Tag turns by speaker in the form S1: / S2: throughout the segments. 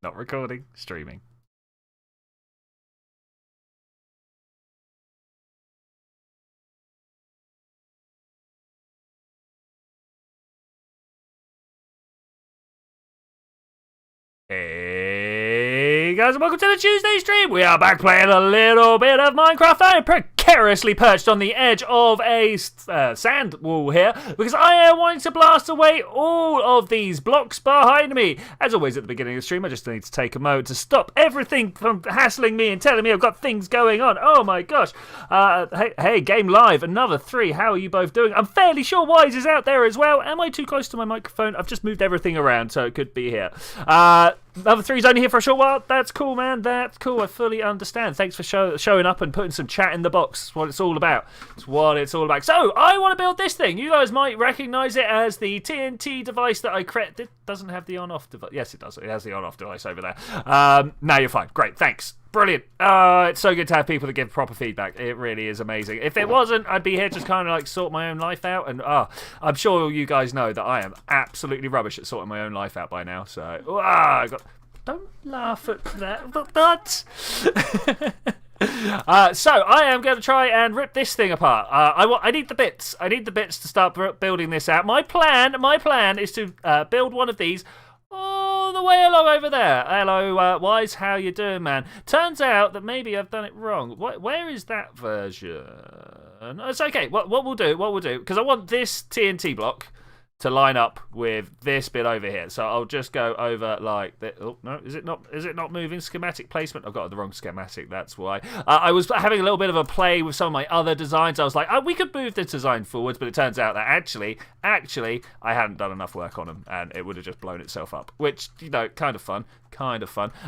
S1: Not recording, streaming. Hey guys, and welcome to the Tuesday stream. We are back playing a little bit of Minecraft. I am precariously perched on the edge of a sand wall here because I am wanting to blast away all of these blocks behind me. As always at the beginning of the stream, I just need to take a moment to stop everything from hassling me and telling me I've got things going on. Oh my gosh. Hey, Game Live, another 3. How are you both doing? I'm fairly sure Wise is out there as well. Am I too close to my microphone? I've just moved everything around, so it could be here. Number 3's only here for a short while. That's cool, man. That's cool. I fully understand. Thanks for showing up and putting some chat in the box. That's what it's all about. It's what it's all about. So, I want to build this thing. You guys might recognize it as the TNT device that I created. It doesn't have the on-off device. Yes, it does. It has the on-off device over there. Now you're fine. Great. Thanks. Brilliant. It's so good to have people to give proper feedback. It really is amazing. If it wasn't, I'd be here just kind of like sort my own life out. And I'm sure you guys know that I am absolutely rubbish at sorting my own life out by now. So, don't laugh at that. So I am going to try and rip this thing apart. I need the bits. I need the bits to start building this out. My plan is to build one of these all the way along over there. Hello, Wise, how you doing, man? Turns out that maybe I've done it wrong. Where is that version? It's okay. What we'll do, because I want this TNT block to line up with this bit over here. So I'll just go over like that. Oh no, is it not moving? Schematic placement. I've got the wrong schematic, that's why. I was having a little bit of a play with some of my other designs. I was like, we could move this design forwards, but it turns out that actually I hadn't done enough work on them and it would have just blown itself up, which, you know, kind of fun.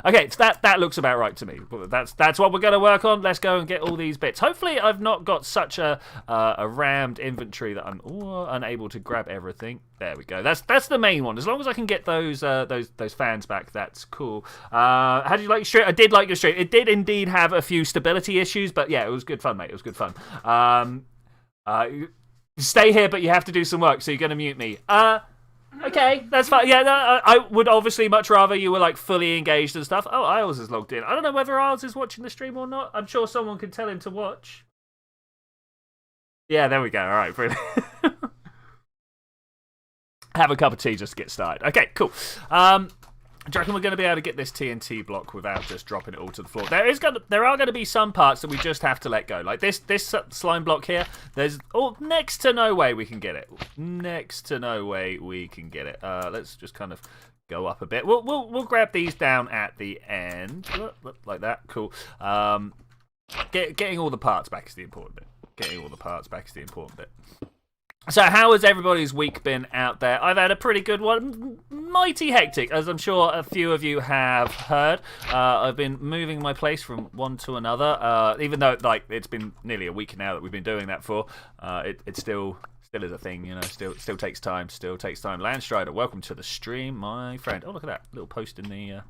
S1: Okay, so that looks about right to me. That's what we're going to work on. Let's go and get all these bits. Hopefully I've not got such a rammed inventory that I'm unable to grab everything. There we go. That's the main one. As long as I can get those fans back, that's cool. How did you like your stream? I did like your stream. It did indeed have a few stability issues, but yeah, it was good fun, mate. It was good fun. Stay here, but you have to do some work, so you're going to mute me. Okay, that's fine. Yeah, no, I would obviously much rather you were like fully engaged and stuff. Oh, Isles is logged in. I don't know whether Isles is watching the stream or not. I'm sure someone can tell him to watch. Yeah, there we go. All right, brilliant. Have a cup of tea just to get started. Okay, cool. Do you reckon we're going to be able to get this TNT block without just dropping it all to the floor? There are going to be some parts that we just have to let go. Like this slime block here, there's next to no way we can get it. Next to no way we can get it. Let's just kind of go up a bit. We'll grab these down at the end. Like that. Cool. Getting all the parts back is the important bit. So how has everybody's week been out there? I've had a pretty good one. Mighty hectic, as I'm sure a few of you have heard. I've been moving my place from one to another, even though like it's been nearly a week now that we've been doing that for. It still is a thing, you know. Still takes time. Landstrider, welcome to the stream, my friend. Oh, look at that little post in the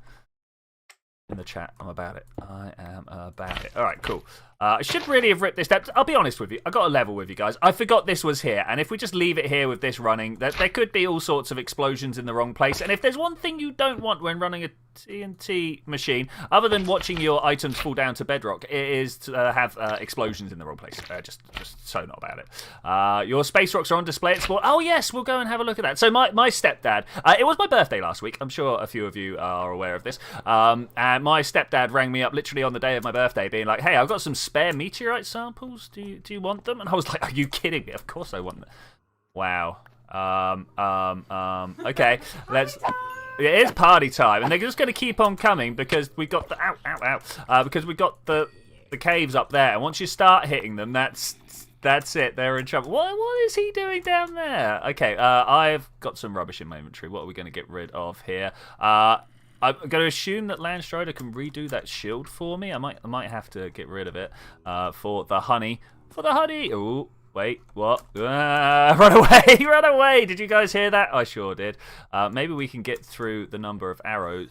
S1: chat. I'm about it. I am about it. All right, cool. I should really have ripped this down. I'll be honest with you. I got a level with you guys. I forgot this was here. And if we just leave it here with this running, there could be all sorts of explosions in the wrong place. And if there's one thing you don't want when running a TNT machine, other than watching your items fall down to bedrock, it is to have explosions in the wrong place. Just so not about it. Your space rocks are on display at Sport. Oh, yes, we'll go and have a look at that. So my stepdad, it was my birthday last week. I'm sure a few of you are aware of this. And my stepdad rang me up literally on the day of my birthday being like, hey, I've got some spare meteorite samples. Do you want them? And I was like, are you kidding me? Of course I want them. Wow. Okay, let's... It is party time, and they're just going to keep on coming because we got the because we got the caves up there, and once you start hitting them, that's it. They're in trouble. What is he doing down there? Okay, I've got some rubbish in my inventory. What are we going to get rid of here? I'm going to assume that Landstrider can redo that shield for me. I might have to get rid of it for the honey. Ooh. Wait, what? Run away! Run away! Did you guys hear that? I sure did. Maybe we can get through the number of arrows.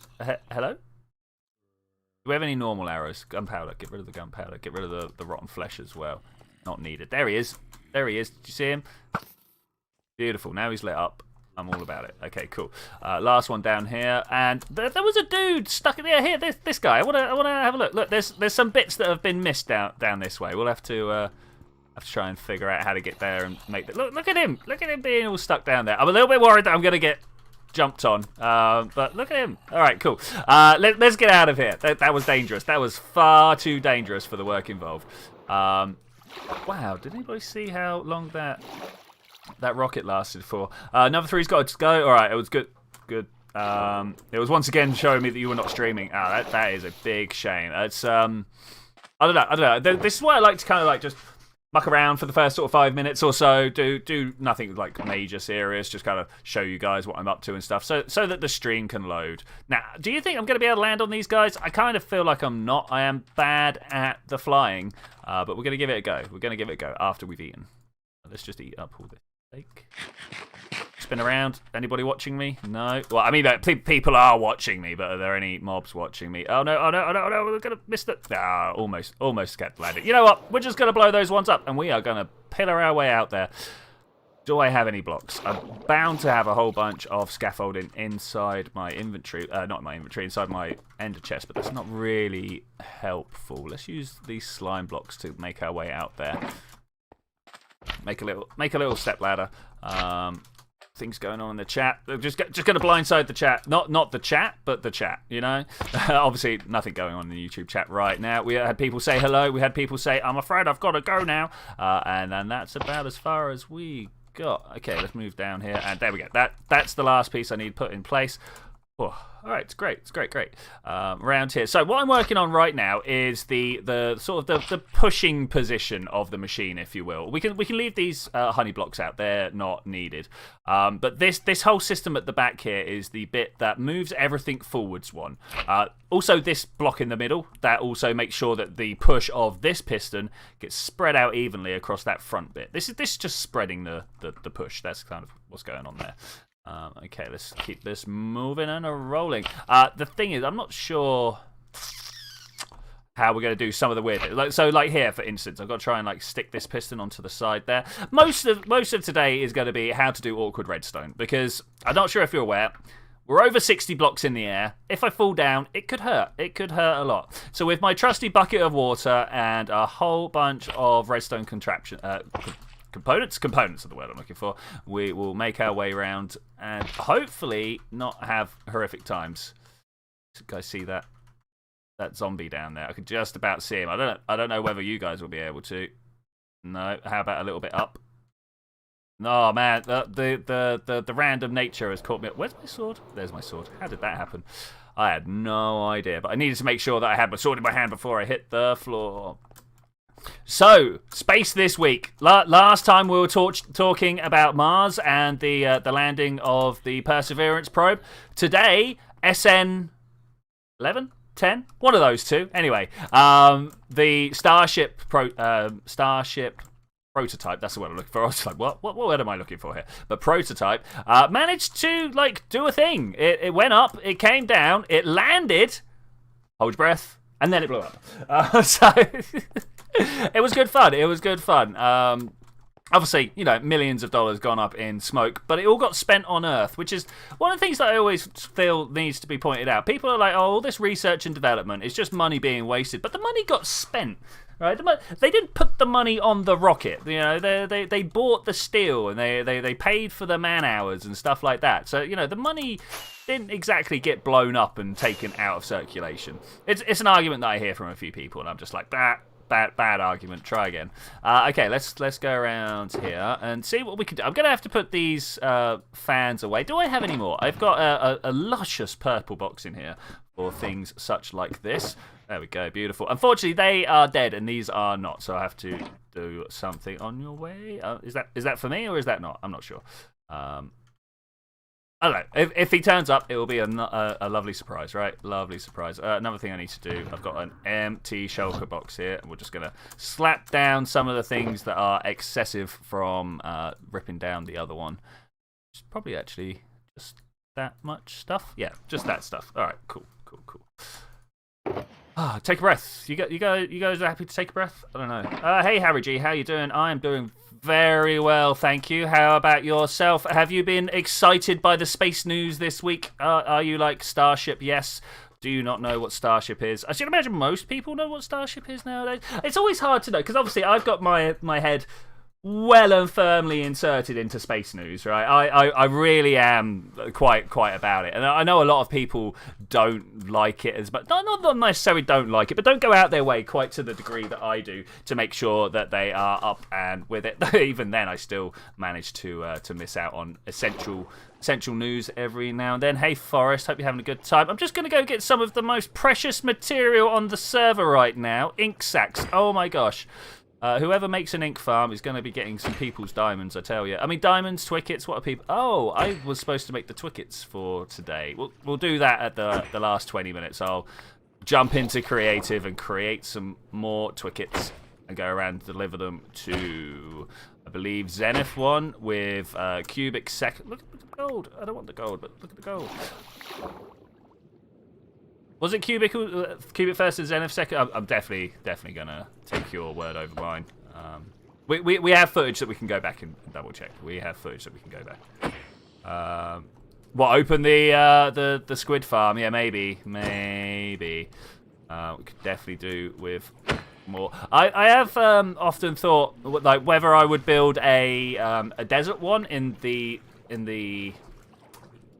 S1: Hello? Do we have any normal arrows? Gunpowder. Get rid of the gunpowder. Get rid of the rotten flesh as well. Not needed. There he is. Did you see him? Beautiful. Now he's lit up. I'm all about it. Okay, cool. Last one down here, and there was a dude stuck in there. Here, this guy. I wanna have a look. Look, there's some bits that have been missed down this way. We'll have to try and figure out how to get there and make that. Look at him. Look at him being all stuck down there. I'm a little bit worried that I'm gonna get jumped on, but look at him. All right, cool. Let's get out of here. That was dangerous. That was far too dangerous for the work involved. Wow, did anybody see how long that rocket lasted for? Another 3's got to go. All right, it was good. Good. It was once again showing me that you were not streaming. That is a big shame. It's I don't know. This is why I like to kind of like just muck around for the first sort of 5 minutes or so. Do nothing like major serious. Just kind of show you guys what I'm up to and stuff, so that the stream can load. Now, do you think I'm going to be able to land on these guys? I kind of feel like I'm not. I am bad at the flying, but we're going to give it a go. We're going to give it a go after we've eaten. Let's just eat up all this steak. Spin around. Anybody watching me? No. Well, I mean, people are watching me, but are there any mobs watching me? Oh no! We're gonna miss it. Ah, almost kept landing. You know what? We're just gonna blow those ones up, and we are gonna pillar our way out there. Do I have any blocks? I'm bound to have a whole bunch of scaffolding inside my inventory. Not my inventory, inside my ender chest, but that's not really helpful. Let's use these slime blocks to make our way out there. Make a little step ladder. Things going on in the chat. Just going to blindside the chat. Not the chat, but the chat, you know? Obviously, nothing going on in the YouTube chat right now. We had people say hello. We had people say, I'm afraid I've got to go now. And then that's about as far as we got. Okay, let's move down here. And there we go. That's the last piece I need put in place. Oh, all right, it's great. Around here. So what I'm working on right now is the sort of the pushing position of the machine, if you will. We can leave these honey blocks out. They're not needed. But this whole system at the back here is the bit that moves everything forwards one. Also, this block in the middle, that also makes sure that the push of this piston gets spread out evenly across that front bit. This is just spreading the push. That's kind of what's going on there. Okay, let's keep this moving and rolling. The thing is, I'm not sure how we're going to do some of the weird bits. Like here, for instance, I've got to try and like stick this piston onto the side there. Most of today is going to be how to do awkward redstone, because I'm not sure if you're aware, we're over 60 blocks in the air. If I fall down, it could hurt. It could hurt a lot. So with my trusty bucket of water and a whole bunch of redstone components are the word I'm looking for. We will make our way around and hopefully not have horrific times. You guys see that zombie down there? I could just about see him. I don't know whether you guys will be able to. No. How about a little bit up? No, man. The random nature has caught me up. Where's my sword? There's my sword. How did that happen? I had no idea, but I needed to make sure that I had my sword in my hand before I hit the floor. So, space this week. Last time we were talking about Mars and the landing of the Perseverance probe. Today, SN 11, 10, one of those two. Anyway, the Starship prototype. That's the word I'm looking for. I was like, what word am I looking for here? But prototype managed to do a thing. It went up. It came down. It landed. Hold your breath. And then it blew up. So it was good fun. Obviously, millions of dollars gone up in smoke, but it all got spent on Earth, which is one of the things that I always feel needs to be pointed out. People are like, oh, all this research and development is just money being wasted, but the money got spent. Right? They didn't put the money on the rocket. They bought the steel and they paid for the man hours and stuff like that. So the money didn't exactly get blown up and taken out of circulation. It's an argument that I hear from a few people, and I'm just like, bad argument. Try again. Okay, let's go around here and see what we can do. I'm gonna have to put these fans away. Do I have any more? I've got a luscious purple box in here for things such like this. There we go, beautiful. Unfortunately, they are dead and these are not, so I have to do something. On your way. Is that for me or is that not? I'm not sure. I don't know. If he turns up, it will be a lovely surprise, right? Lovely surprise. Another thing I need to do, I've got an empty shulker box here, and we're just going to slap down some of the things that are excessive from ripping down the other one. It's probably actually just that much stuff. Yeah, just that stuff. All right, cool. Take a breath. You guys are happy to take a breath? I don't know. Hey, Harry G, how you doing? I am doing Very well, thank you. How about yourself? Have you been excited by the space news this week? Are you like Starship? Yes. Do you not know what Starship is? I should imagine most people know what Starship is nowadays. It's always hard to know, because obviously I've got my head well and firmly inserted into space news, right? I really am quite about it, and I know a lot of people don't like it as much. Not necessarily don't like it, but don't go out their way quite to the degree that I do to make sure that they are up and with it. Even then, I still manage to miss out on essential news every now and then. Hey Forrest, hope you're having a good time. I'm just going to go get some of the most precious material on the server right now. Ink sacks. Oh my gosh. Whoever makes an ink farm is going to be getting some people's diamonds, I tell you. I mean, diamonds, twickets, what are people... Oh, I was supposed to make the twickets for today. We'll do that at the last 20 minutes. I'll jump into creative and create some more twickets and go around and deliver them to, I believe, Zenith 1 with cubic second. Look at the gold. I don't want the gold, but look at the gold. Was it Cubic first and Zenith second? I'm definitely gonna take your word over mine. We have footage that we can go back and double check. We have footage that we can go back. What, open the squid farm? Yeah, maybe. We could definitely do with more. I have often thought like whether I would build a desert one in the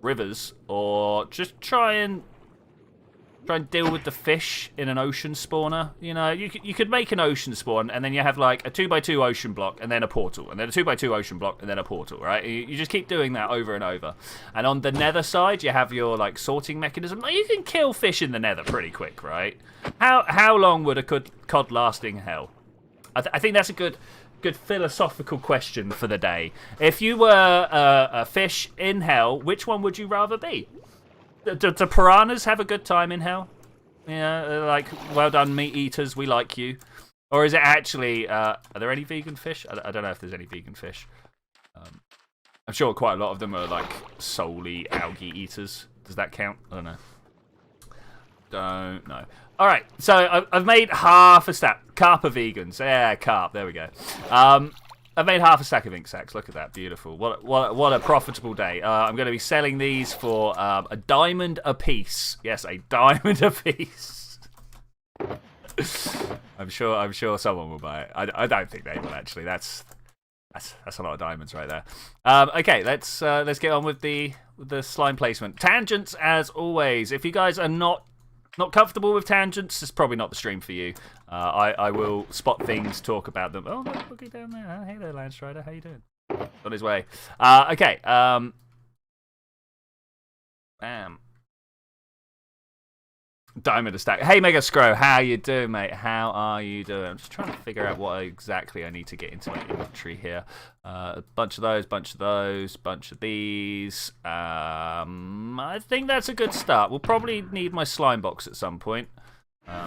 S1: rivers, or just try and deal with the fish in an ocean spawner. You know, you could make an ocean spawn, and then you have like a 2x2 ocean block, and then a portal, and then a 2x2 ocean block, and then a portal, right? You just keep doing that over and over. And on the nether side, you have your like sorting mechanism. You can kill fish in the nether pretty quick, right? How long would a cod last in hell? I think that's a good philosophical question for the day. If you were a fish in hell, which one would you rather be? Do piranhas have a good time in hell? Yeah, like, well done, meat eaters, we like you. Or is it actually, are there any vegan fish? I don't know if there's any vegan fish. I'm sure quite a lot of them are, like, solely algae eaters. Does that count? I don't know. Don't know. Alright, so I've made half a stack. Carp are vegans. Yeah, carp, there we go. I've made half a stack of ink sacks. Look at that, beautiful. What a profitable day. I'm going to be selling these for a diamond a piece. Yes, a diamond a piece. I'm sure someone will buy it. I don't think they will actually. That's a lot of diamonds right there. Okay, let's get on with the slime placement. Tangents as always. If you guys are not comfortable with tangents, it's probably not the stream for you. I will spot things, talk about them. Oh, look at down there. Hey there, Landstrider. How you doing? On his way. Okay. Bam. Diamond a stack. Hey, Mega Scro. How you doing, mate? How are you doing? I'm just trying to figure out what exactly I need to get into my inventory here. A bunch of those, bunch of these. I think that's a good start. We'll probably need my slime box at some point.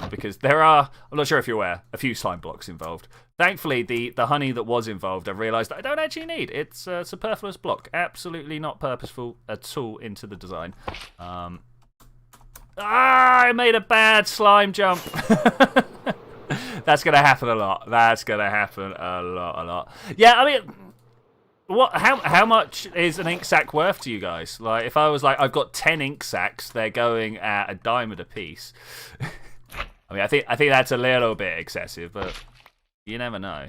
S1: Because there are, I'm not sure if you're aware, a few slime blocks involved. Thankfully, the honey that was involved, I've realised that I don't actually need. It's a superfluous block. Absolutely not purposeful at all into the design. I made a bad slime jump. That's going to happen a lot. That's going to happen a lot. Yeah, I mean, how much is an ink sack worth to you guys? Like, if I was like, I've got 10 ink sacks, they're going at a diamond a piece. I mean, I think that's a little bit excessive, but you never know.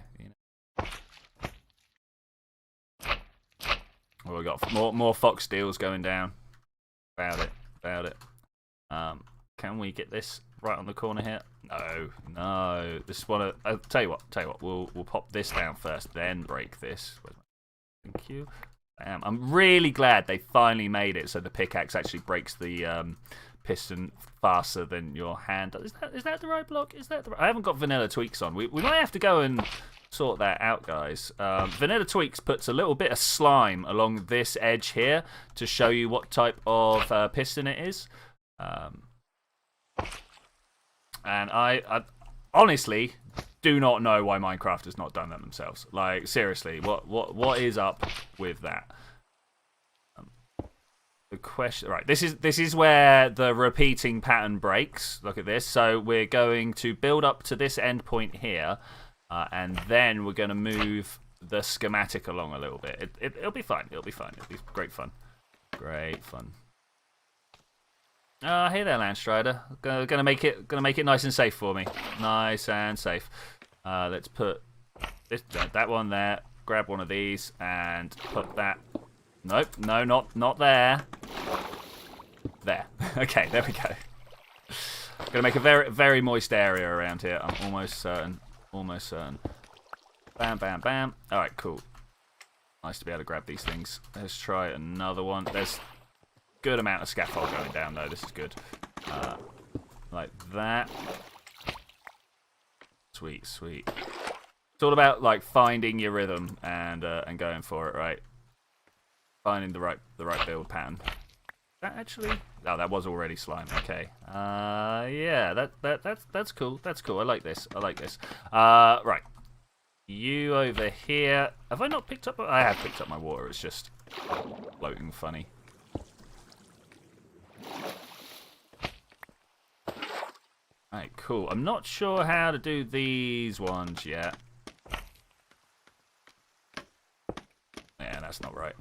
S1: Well, we got more fox deals going down. About it. Can we get this right on the corner here? No. This one. I'll tell you what. We'll pop this down first, then break this. Thank you. I'm really glad they finally made it so the pickaxe actually breaks the piston faster than your hand. Is that the right block? I haven't got vanilla tweaks on. We might have to go and sort that out, guys. Vanilla tweaks puts a little bit of slime along this edge here to show you what type of piston it is. And I honestly do not know why Minecraft has not done that themselves. Like, seriously, what is up with that? The question, right? This is where the repeating pattern breaks. Look at this. So we're going to build up to this end point here, and then we're going to move the schematic along a little bit. It'll be fine. It'll be fine. It'll be great fun. Great fun. Hey there, Landstrider. Gonna make it nice and safe for me. Nice and safe. Let's put that one there. Grab one of these and put that. Nope, no, not there. There. Okay, there we go. Gonna make a very, very moist area around here. I'm almost certain. Almost certain. Bam, bam, bam. All right, cool. Nice to be able to grab these things. Let's try another one. There's good amount of scaffold going down though. This is good. Like that. Sweet, sweet. It's all about like finding your rhythm and going for it, right? Finding the right build pattern. That actually, oh, that was already slime. Okay. Yeah, that's cool. That's cool. I like this. I like this. Right. You over here. Have I not picked up? I have picked up my water. It's just floating funny. Right, cool. I'm not sure how to do these ones yet. Yeah, that's not right.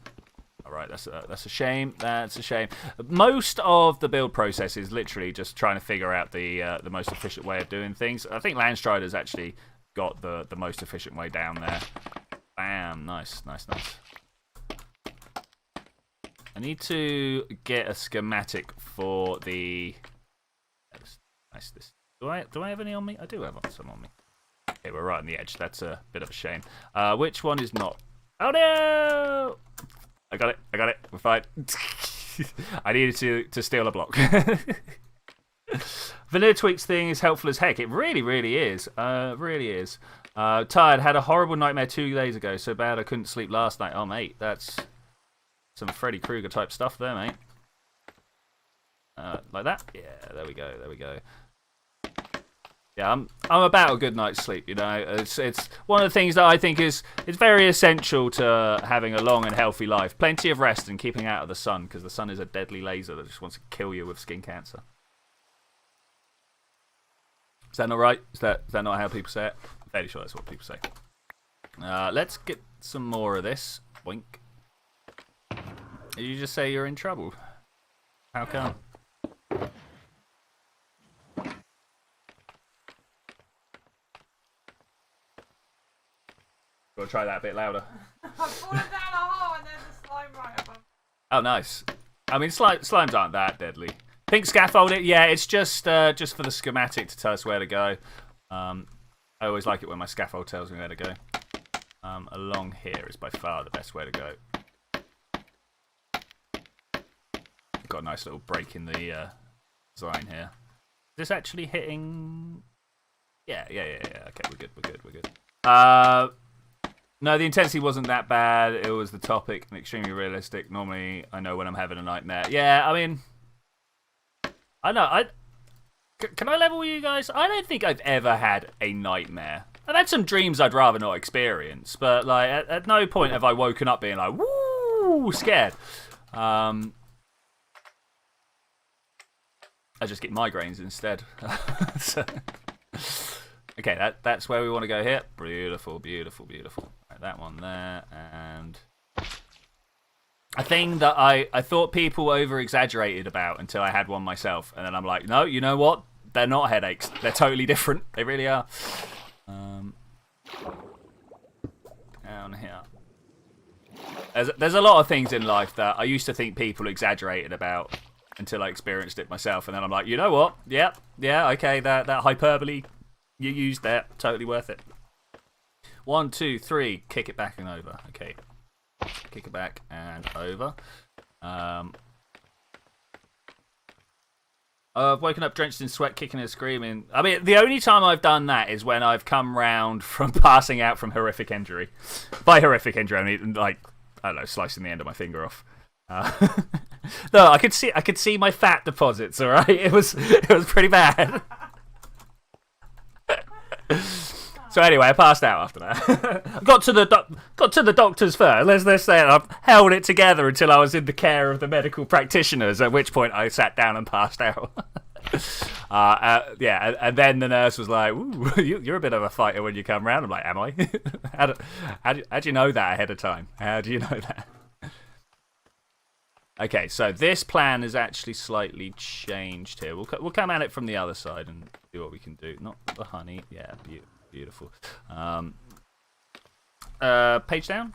S1: All right, that's a shame. That's a shame. Most of the build process is literally just trying to figure out the most efficient way of doing things. I think Landstrider's actually got the most efficient way down there. Bam, nice, nice, nice. I need to get a schematic for the. Nice. This. Do I have any on me? I do have some on me. Okay, we're right on the edge. That's a bit of a shame. Which one is not? Oh no! I got it. We're fine. I needed to steal a block. Vanilla Tweaks thing is helpful as heck. It really, really is. Really is. Tired. Had a horrible nightmare 2 days ago. So bad I couldn't sleep last night. Oh, mate. That's some Freddy Krueger type stuff there, mate. Like that? Yeah, there we go. There we go. Yeah, I'm about a good night's sleep, you know. It's one of the things that I think is very essential to having a long and healthy life. Plenty of rest and keeping out of the sun, because the sun is a deadly laser that just wants to kill you with skin cancer. Is that not right? Is that not how people say it? I'm fairly sure that's what people say. Let's get some more of this. Boink. You just say you're in trouble. How come? We'll try that a bit louder.
S2: I've fallen down a hole and there's a slime right above.
S1: Oh, nice. I mean, slimes aren't that deadly. Pink scaffolding, yeah, it's just for the schematic to tell us where to go. I always like it when my scaffold tells me where to go. Along here is by far the best way to go. Got a nice little break in the design here. Is this actually hitting? Yeah. Okay, we're good. No, the intensity wasn't that bad. It was the topic and extremely realistic. Normally, I know when I'm having a nightmare. Yeah, I mean, I know. Can I level you guys? I don't think I've ever had a nightmare. I've had some dreams I'd rather not experience, but like at no point have I woken up being like, woo, scared. I just get migraines instead. So, okay, that's where we want to go here. Beautiful. Right, that one there, and a thing that I thought people over-exaggerated about until I had one myself, and then I'm like, no, you know what? They're not headaches. They're totally different. They really are. Down here. There's a lot of things in life that I used to think people exaggerated about until I experienced it myself, and then I'm like, you know what? Yeah, okay, that hyperbole you used there, totally worth it. 1, 2, 3, kick it back and over. Okay, kick it back and over. I've woken up drenched in sweat, kicking and screaming. I mean, the only time I've done that is when I've come round from passing out from horrific injury. By horrific injury, I mean, like, I don't know, slicing the end of my finger off. No, I could see my fat deposits. All right, it was pretty bad. So anyway, I passed out after that. got to the doctors first. Let's say I held it together until I was in the care of the medical practitioners. At which point I sat down and passed out. Yeah, and then the nurse was like, "Ooh, you're a bit of a fighter when you come round." I'm like, "Am I? how do you know that ahead of time? How do you know that?" Okay, so this plan is actually slightly changed here. We'll come at it from the other side and do what we can do. Not the honey. Yeah, beautiful. Page down.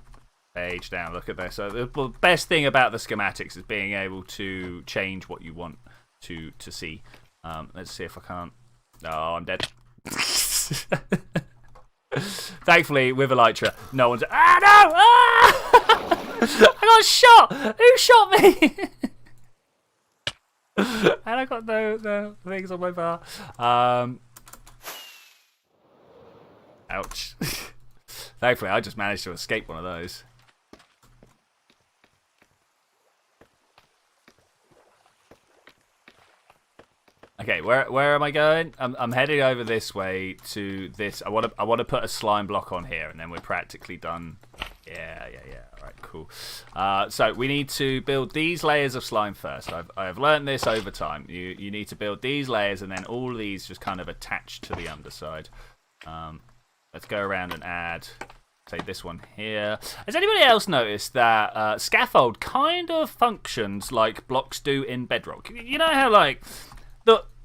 S1: Page down. Look at this. So the best thing about the schematics is being able to change what you want to see. Let's see if I can't. Oh, I'm dead. Thankfully, with Elytra, no one's. Ah, no! Ah! I got shot! Who shot me? And I got no things on my bar. Ouch. Thankfully, I just managed to escape one of those. Okay, where am I going? I'm heading over this way to this. I want to put a slime block on here, and then we're practically done. Yeah. All right, cool. So we need to build these layers of slime first. I've learned this over time. You need to build these layers, and then all of these just kind of attach to the underside. Let's go around and add, say, this one here. Has anybody else noticed that scaffold kind of functions like blocks do in Bedrock? You know how, like,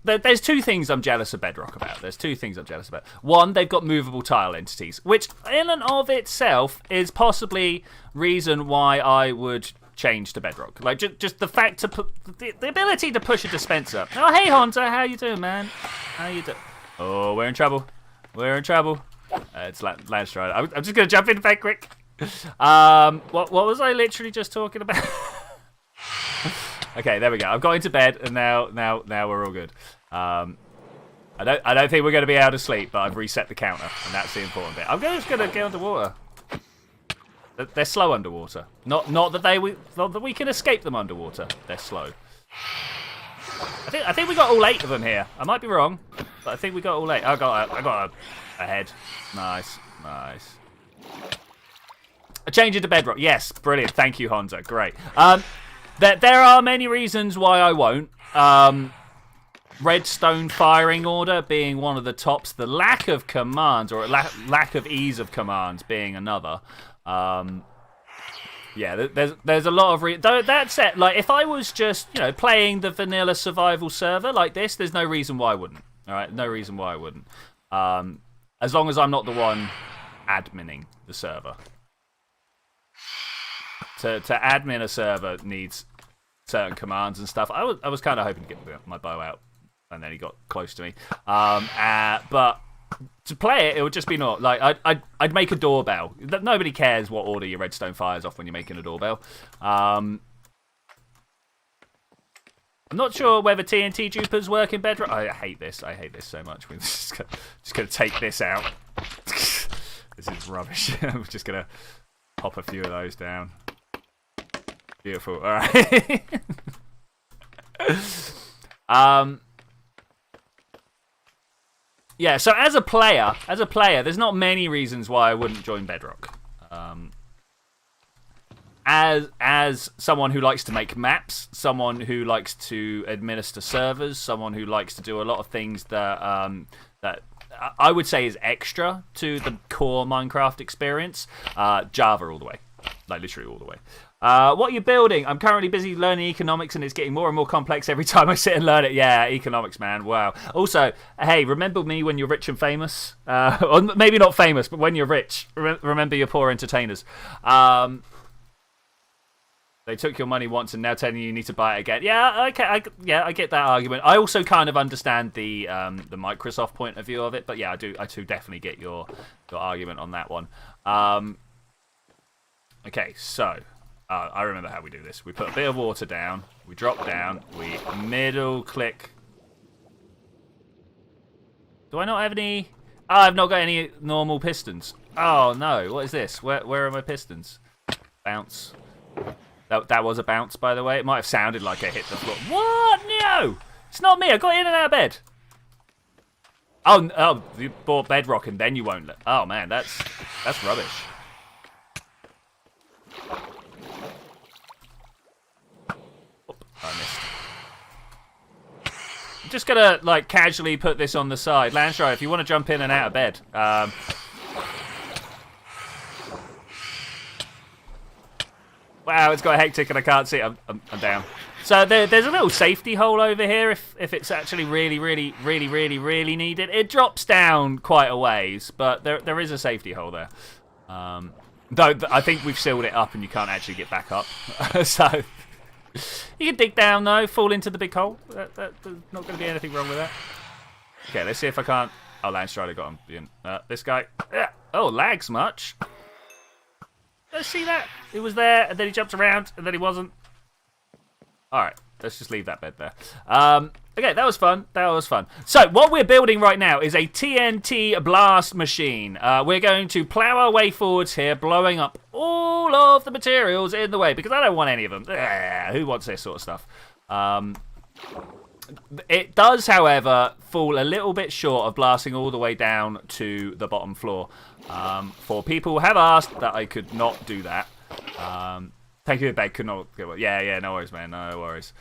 S1: there's two things I'm jealous of Bedrock about. There's two things I'm jealous about. One, they've got movable tile entities, which in and of itself is possibly reason why I would change to Bedrock. Like, just the fact to put the ability to push a dispenser. Oh, hey, Hunter, how you doing, man? How you doing? Oh, we're in trouble. We're in trouble. It's Landstrider. I'm just going to jump in back quick. What was I literally just talking about? Okay, there we go. I've got into bed, and now we're all good. I don't think we're going to be able to sleep, but I've reset the counter, and that's the important bit. I'm just going to get underwater. They're slow underwater. Not that we can escape them underwater. They're slow. I think we got all 8 of them here. I might be wrong, but I think we got all 8. I got a head. Nice. A change into Bedrock. Yes, brilliant. Thank you, Honza. Great. There are many reasons why I won't. Redstone firing order being one of the tops. The lack of commands, or lack of ease of commands, being another. Yeah, there's a lot of that said, like, if I was just playing the vanilla survival server like this, there's no reason why I wouldn't. All right, no reason why I wouldn't. As long as I'm not the one adminning the server. To admin a server needs certain commands and stuff. I was kind of hoping to get my bow out, and then he got close to me. But to play it, it would just be not like I'd make a doorbell. Nobody cares what order your redstone fires off when you're making a doorbell. I'm not sure whether TNT dupers work in Bedrock. I hate this. I hate this so much. We're just gonna take this out. This is rubbish. I'm just gonna pop a few of those down. Beautiful. All right. Yeah. So as a player, there's not many reasons why I wouldn't join Bedrock. As someone who likes to make maps, someone who likes to administer servers, someone who likes to do a lot of things that that I would say is extra to the core Minecraft experience, Java all the way, like literally all the way. What are you building? I'm currently busy learning economics, and it's getting more and more complex every time I sit and learn it. Yeah, economics, man. Wow. Also, hey, remember me when you're rich and famous? Or maybe not famous, but when you're rich, remember your poor entertainers. They took your money once and now telling you need to buy it again. Yeah, okay, I get that argument. I also kind of understand the Microsoft point of view of it, but yeah, I do definitely get your argument on that one. Okay, so I remember how we do this. We put a bit of water down, we drop down, we middle click. Do I not have any? Oh, I've not got any normal pistons. Oh no, what is this? Where are my pistons? Bounce. That was a bounce, by the way. It might have sounded like I hit the floor. What? No! It's not me. I got in and out of bed. Oh, you bought Bedrock and then you won't let... Oh, man, that's rubbish. Oh, I missed. just gonna like casually put this on the side. Landstrider, if you want to jump in and out of bed. Wow, it's got hectic and I can't see it. I'm down. So there's a little safety hole over here if it's actually really needed. It drops down quite a ways, but there is a safety hole there. Though I think we've sealed it up and you can't actually get back up. So you can dig down though, fall into the big hole. There's not going to be anything wrong with that. Okay, let's see if I can't. Oh, Landstrider got him. This guy. Oh, lags much. Let's see that. He was there, and then he jumped around, and then he wasn't. All right, let's just leave that bed there. Okay, that was fun. That was fun. So what we're building right now is a TNT blast machine. We're going to plow our way forwards here, blowing up all of the materials in the way, because I don't want any of them. Who wants this sort of stuff? It does, however, fall a little bit short of blasting all the way down to the bottom floor. For people who have asked that I could not do that. Thank you, Beg. Could not. Yeah, no worries, man. No worries.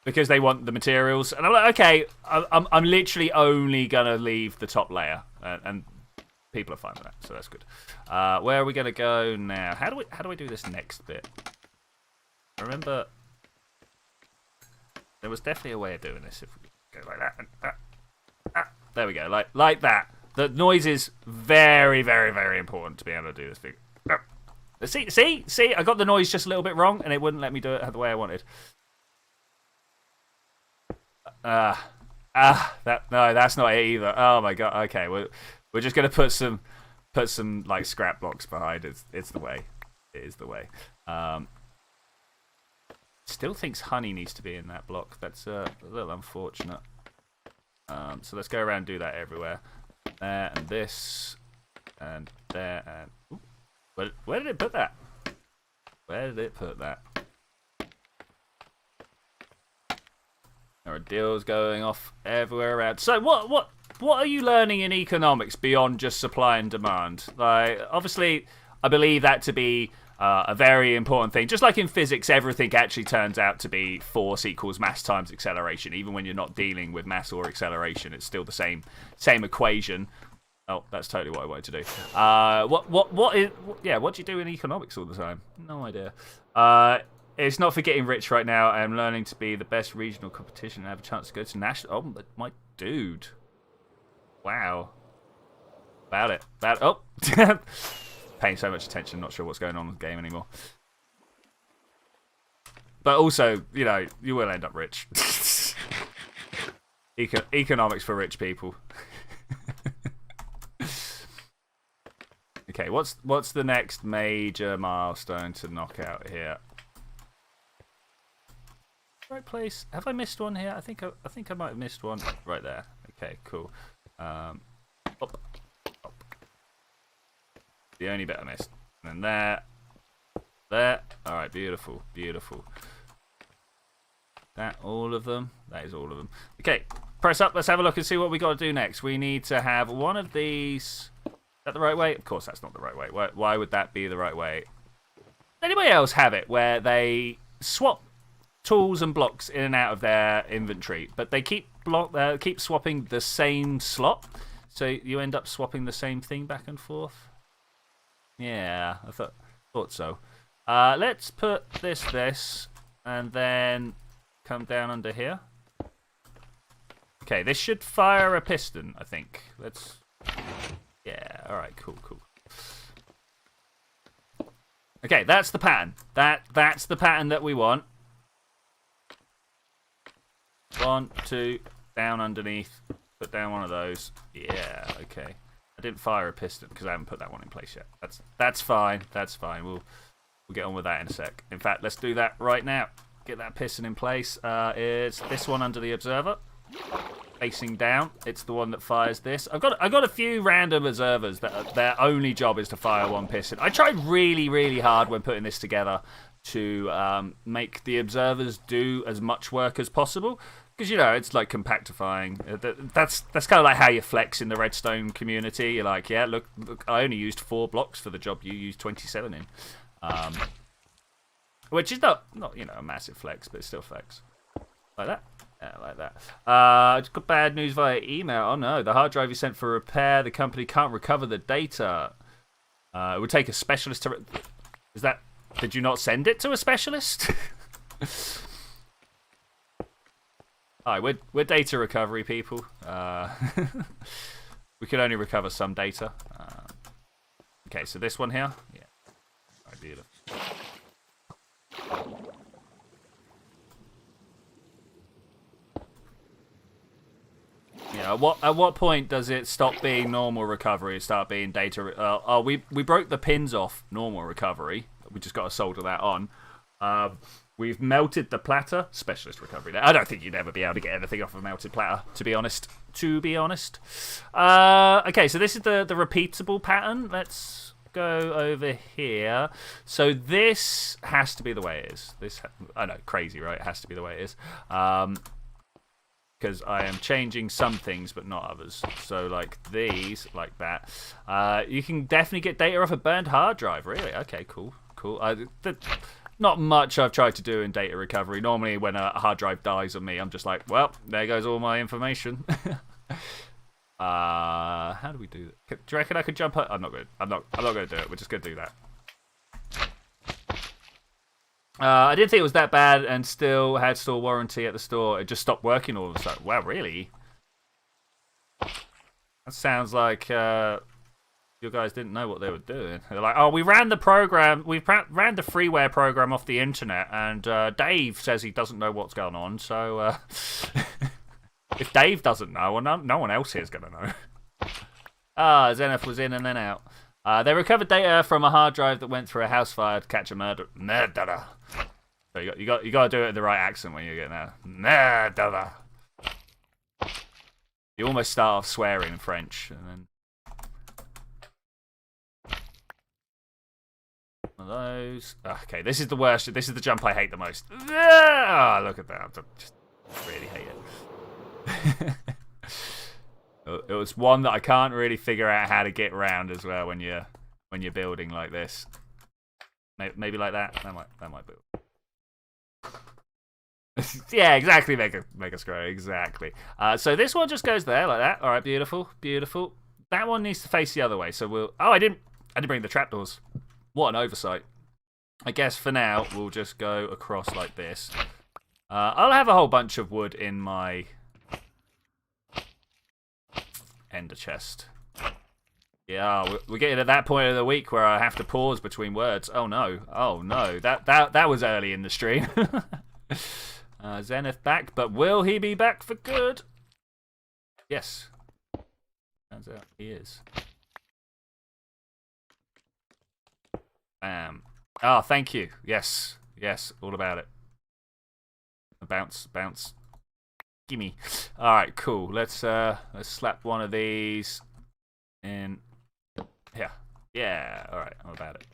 S1: Because they want the materials, and I'm like, okay, I'm literally only gonna leave the top layer, and people are fine with that, so that's good. Where are we gonna go now? How do I do this next bit? I remember there was definitely a way of doing this if we go like that. And, there we go, like that. The noise is very important to be able to do this thing. See, I got the noise just a little bit wrong, and it wouldn't let me do it the way I wanted. No, that's not it either. Oh my god. Okay, we're just gonna put some like scrap blocks behind. It's the way. It is the way. Still thinks honey needs to be in that block. That's a little unfortunate. So let's go around and do that everywhere. There and this and there and. Ooh, where did it put that? Where did it put that? There are deals going off everywhere around. So what are you learning in economics beyond just supply and demand? Like, obviously, I believe that to be a very important thing. Just like in physics, everything actually turns out to be force equals mass times acceleration. Even when you're not dealing with mass or acceleration, it's still the same equation. Oh, that's totally what I wanted to do. What do you do in economics all the time? No idea. It's not for getting rich right now. I am learning to be the best regional competition and have a chance to go to national. Oh, my dude. Wow. About it. Oh. Paying so much attention, not sure what's going on in the game anymore. But also, you know, you will end up rich. Economics for rich people. Okay, what's the next major milestone to knock out here? Right place. Have I missed one here? I think I might have missed one right there. Okay, cool. Up. The only bit I missed. And then there. All right, beautiful. That all of them. That is all of them. Okay, press up. Let's have a look and see what we got to do next. We need to have one of these. Is that the right way? Of course, that's not the right way. Why would that be the right way? Anybody else have it where they swap tools and blocks in and out of their inventory, but they keep swapping the same slot, so you end up swapping the same thing back and forth? Yeah, I thought so. Let's put this, and then come down under here. Okay, this should fire a piston, I think. Yeah, alright, cool. Okay, that's the pattern. That's the pattern that we want. 1, 2, down underneath. Put down one of those. Yeah, okay. I didn't fire a piston because I haven't put that one in place yet. That's fine. That's fine. We'll get on with that in a sec. In fact, let's do that right now. Get that piston in place. It's this one under the observer, facing down. It's the one that fires this. I've got a few random observers that their only job is to fire one piston. I tried really hard when putting this together to make the observers do as much work as possible. Because, you know, it's like compactifying. That's kind of like how you flex in the redstone community. You're like, yeah, look, I only used 4 blocks for the job you used 27 in. Which is not you know, a massive flex, but it's still flex. Like that. Yeah, like that. I just got bad news via email. Oh no, the hard drive you sent for repair, the company can't recover the data. It would take a specialist to... Is that... Did you not send it to a specialist? Alright, we're data recovery people. We can only recover some data. Okay, so this one here? Yeah. Alright, beautiful. Yeah, at what point does it stop being normal recovery, start being data... we broke the pins off normal recovery. We just got to solder that on. We've melted the platter. Specialist recovery. I don't think you'd ever be able to get anything off a melted platter, to be honest. Okay, so this is the repeatable pattern. Let's go over here. So this has to be the way it is. I know, crazy, right? It has to be the way it is. Because I am changing some things, but not others. So, like these, like that. You can definitely get data off a burned hard drive, really. Okay, cool. Not much I've tried to do in data recovery. Normally, when a hard drive dies on me, I'm just like, well, there goes all my information. How do we do that? Do you reckon I could jump up? I'm not good. I'm not going to do it. We're just going to do that. I didn't think it was that bad and still had store warranty at the store. It just stopped working all of a sudden. Wow, really? That sounds like you guys didn't know what they were doing. They're like, oh, we ran the program. We ran the freeware program off the internet, and Dave says he doesn't know what's going on. So if Dave doesn't know, well, no one else here is going to know. Zenith was in and then out. They recovered data from a hard drive that went through a house fire to catch a murderer. So you got to do it in the right accent when you get there. Murderer. You almost start off swearing in French, and then one of those. Okay, this is the worst. This is the jump I hate the most. Look at that. I just really hate it. It was one that I can't really figure out how to get around as well when you're building like this. Maybe like that. That might be. Yeah, exactly. Make us grow. Exactly. So this one just goes there like that. All right, beautiful. That one needs to face the other way. So we'll. Oh, I didn't bring the trapdoors. What an oversight. I guess for now we'll just go across like this. I'll have a whole bunch of wood in my ender chest. Yeah, we're getting at that point of the week where I have to pause between words. Oh no, that was early in the stream. Zenith back, but will he be back for good? Yes. Turns out he is. Bam. Oh, thank you. Yes, all about it. Bounce. Gimme. All right, cool. Let's slap one of these in here. Yeah. All right, I'm about it.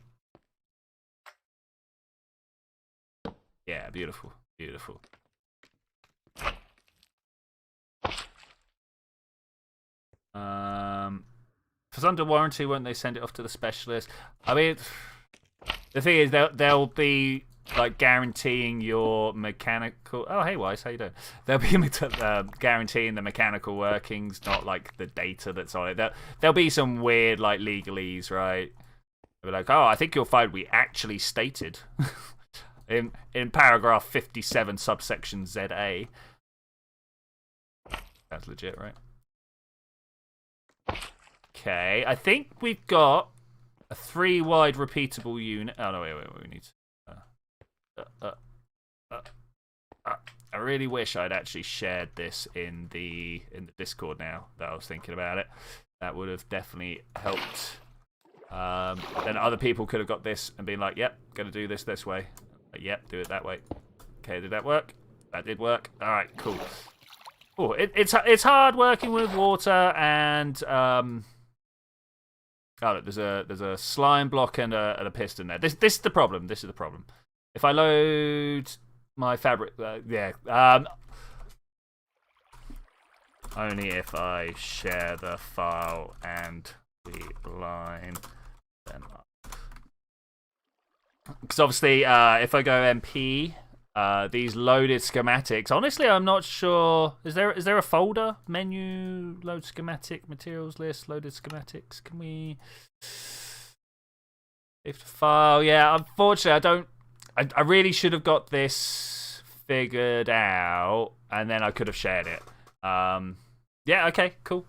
S1: Yeah, beautiful. If it's under warranty, won't they send it off to the specialist? I mean, the thing is, they'll be like guaranteeing your mechanical. Oh, hey, Wise, how you doing? They'll be guaranteeing the mechanical workings, not like the data that's on it. There'll be some weird like legalese, right? They'll be like, oh, I think you'll find we actually stated in paragraph 57, subsection ZA. That's legit, right? Okay, I think we've got a 3-wide repeatable unit. Oh no, wait, we need to. I really wish I'd actually shared this in the Discord now that I was thinking about it. That would have definitely helped. Then other people could have got this and been like, yep, gonna do this way. Yep, do it that way. Okay, did that work? That did work. All right, cool. Oh, it's hard working with water and oh, look, there's a slime block and a piston there. This is the problem. If I load my fabric, yeah. Only if I share the file and we line them up. Because obviously, if I go MP, these loaded schematics. Honestly, I'm not sure. Is there a folder? Menu, load schematic, materials list, loaded schematics. Can we... If the file... Yeah, unfortunately, I don't... I really should have got this figured out, and then I could have shared it. Yeah, okay, cool.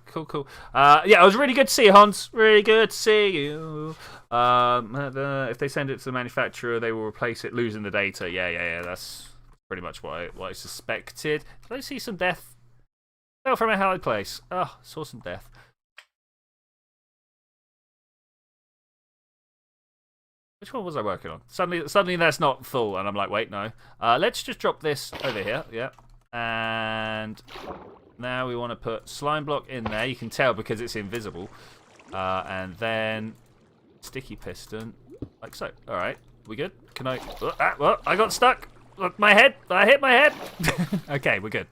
S1: Yeah, it was really good to see you, Hans. Really good to see you. If they send it to the manufacturer, they will replace it, losing the data. Yeah. That's pretty much what I suspected. Did I see some death? Fell from a high place. Oh, saw some death. Which one was I working on? Suddenly that's not full, and I'm like, wait, no. Let's just drop this over here. Yeah, and now we want to put slime block in there. You can tell because it's invisible. And then sticky piston, like so. All right, we good? Can I? Well, I got stuck. Look, my head. I hit my head. Okay, we're good.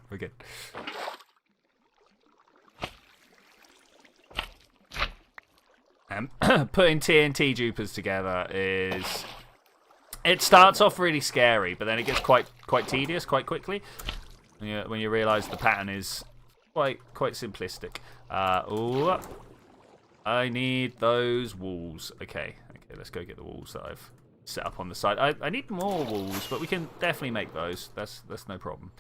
S1: Putting TNT dupers together is... It starts off really scary, but then it gets quite tedious quite quickly when you realise the pattern is quite simplistic. Ooh, I need those walls. Okay, let's go get the walls that I've set up on the side. I need more walls, but we can definitely make those. That's no problem.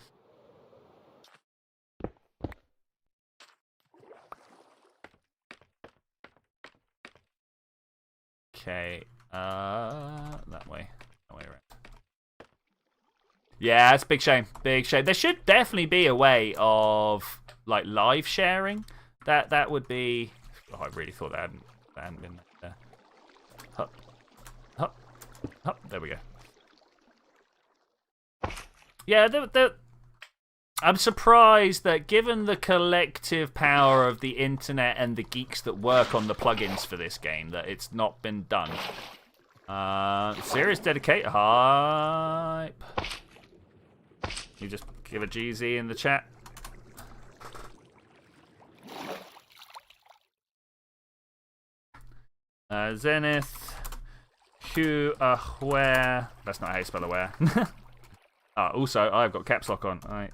S1: Okay, that way around. Yeah, it's a big shame. There should definitely be a way of like live sharing. That would be. Oh, I really thought that hadn't been there. Hup. There we go. Yeah, I'm surprised that given the collective power of the internet and the geeks that work on the plugins for this game, that it's not been done. Serious dedicate hype. You just give a GZ in the chat. Zenith, Hugh, aware. That's not how you spell aware. Also, I've got caps lock on. All right.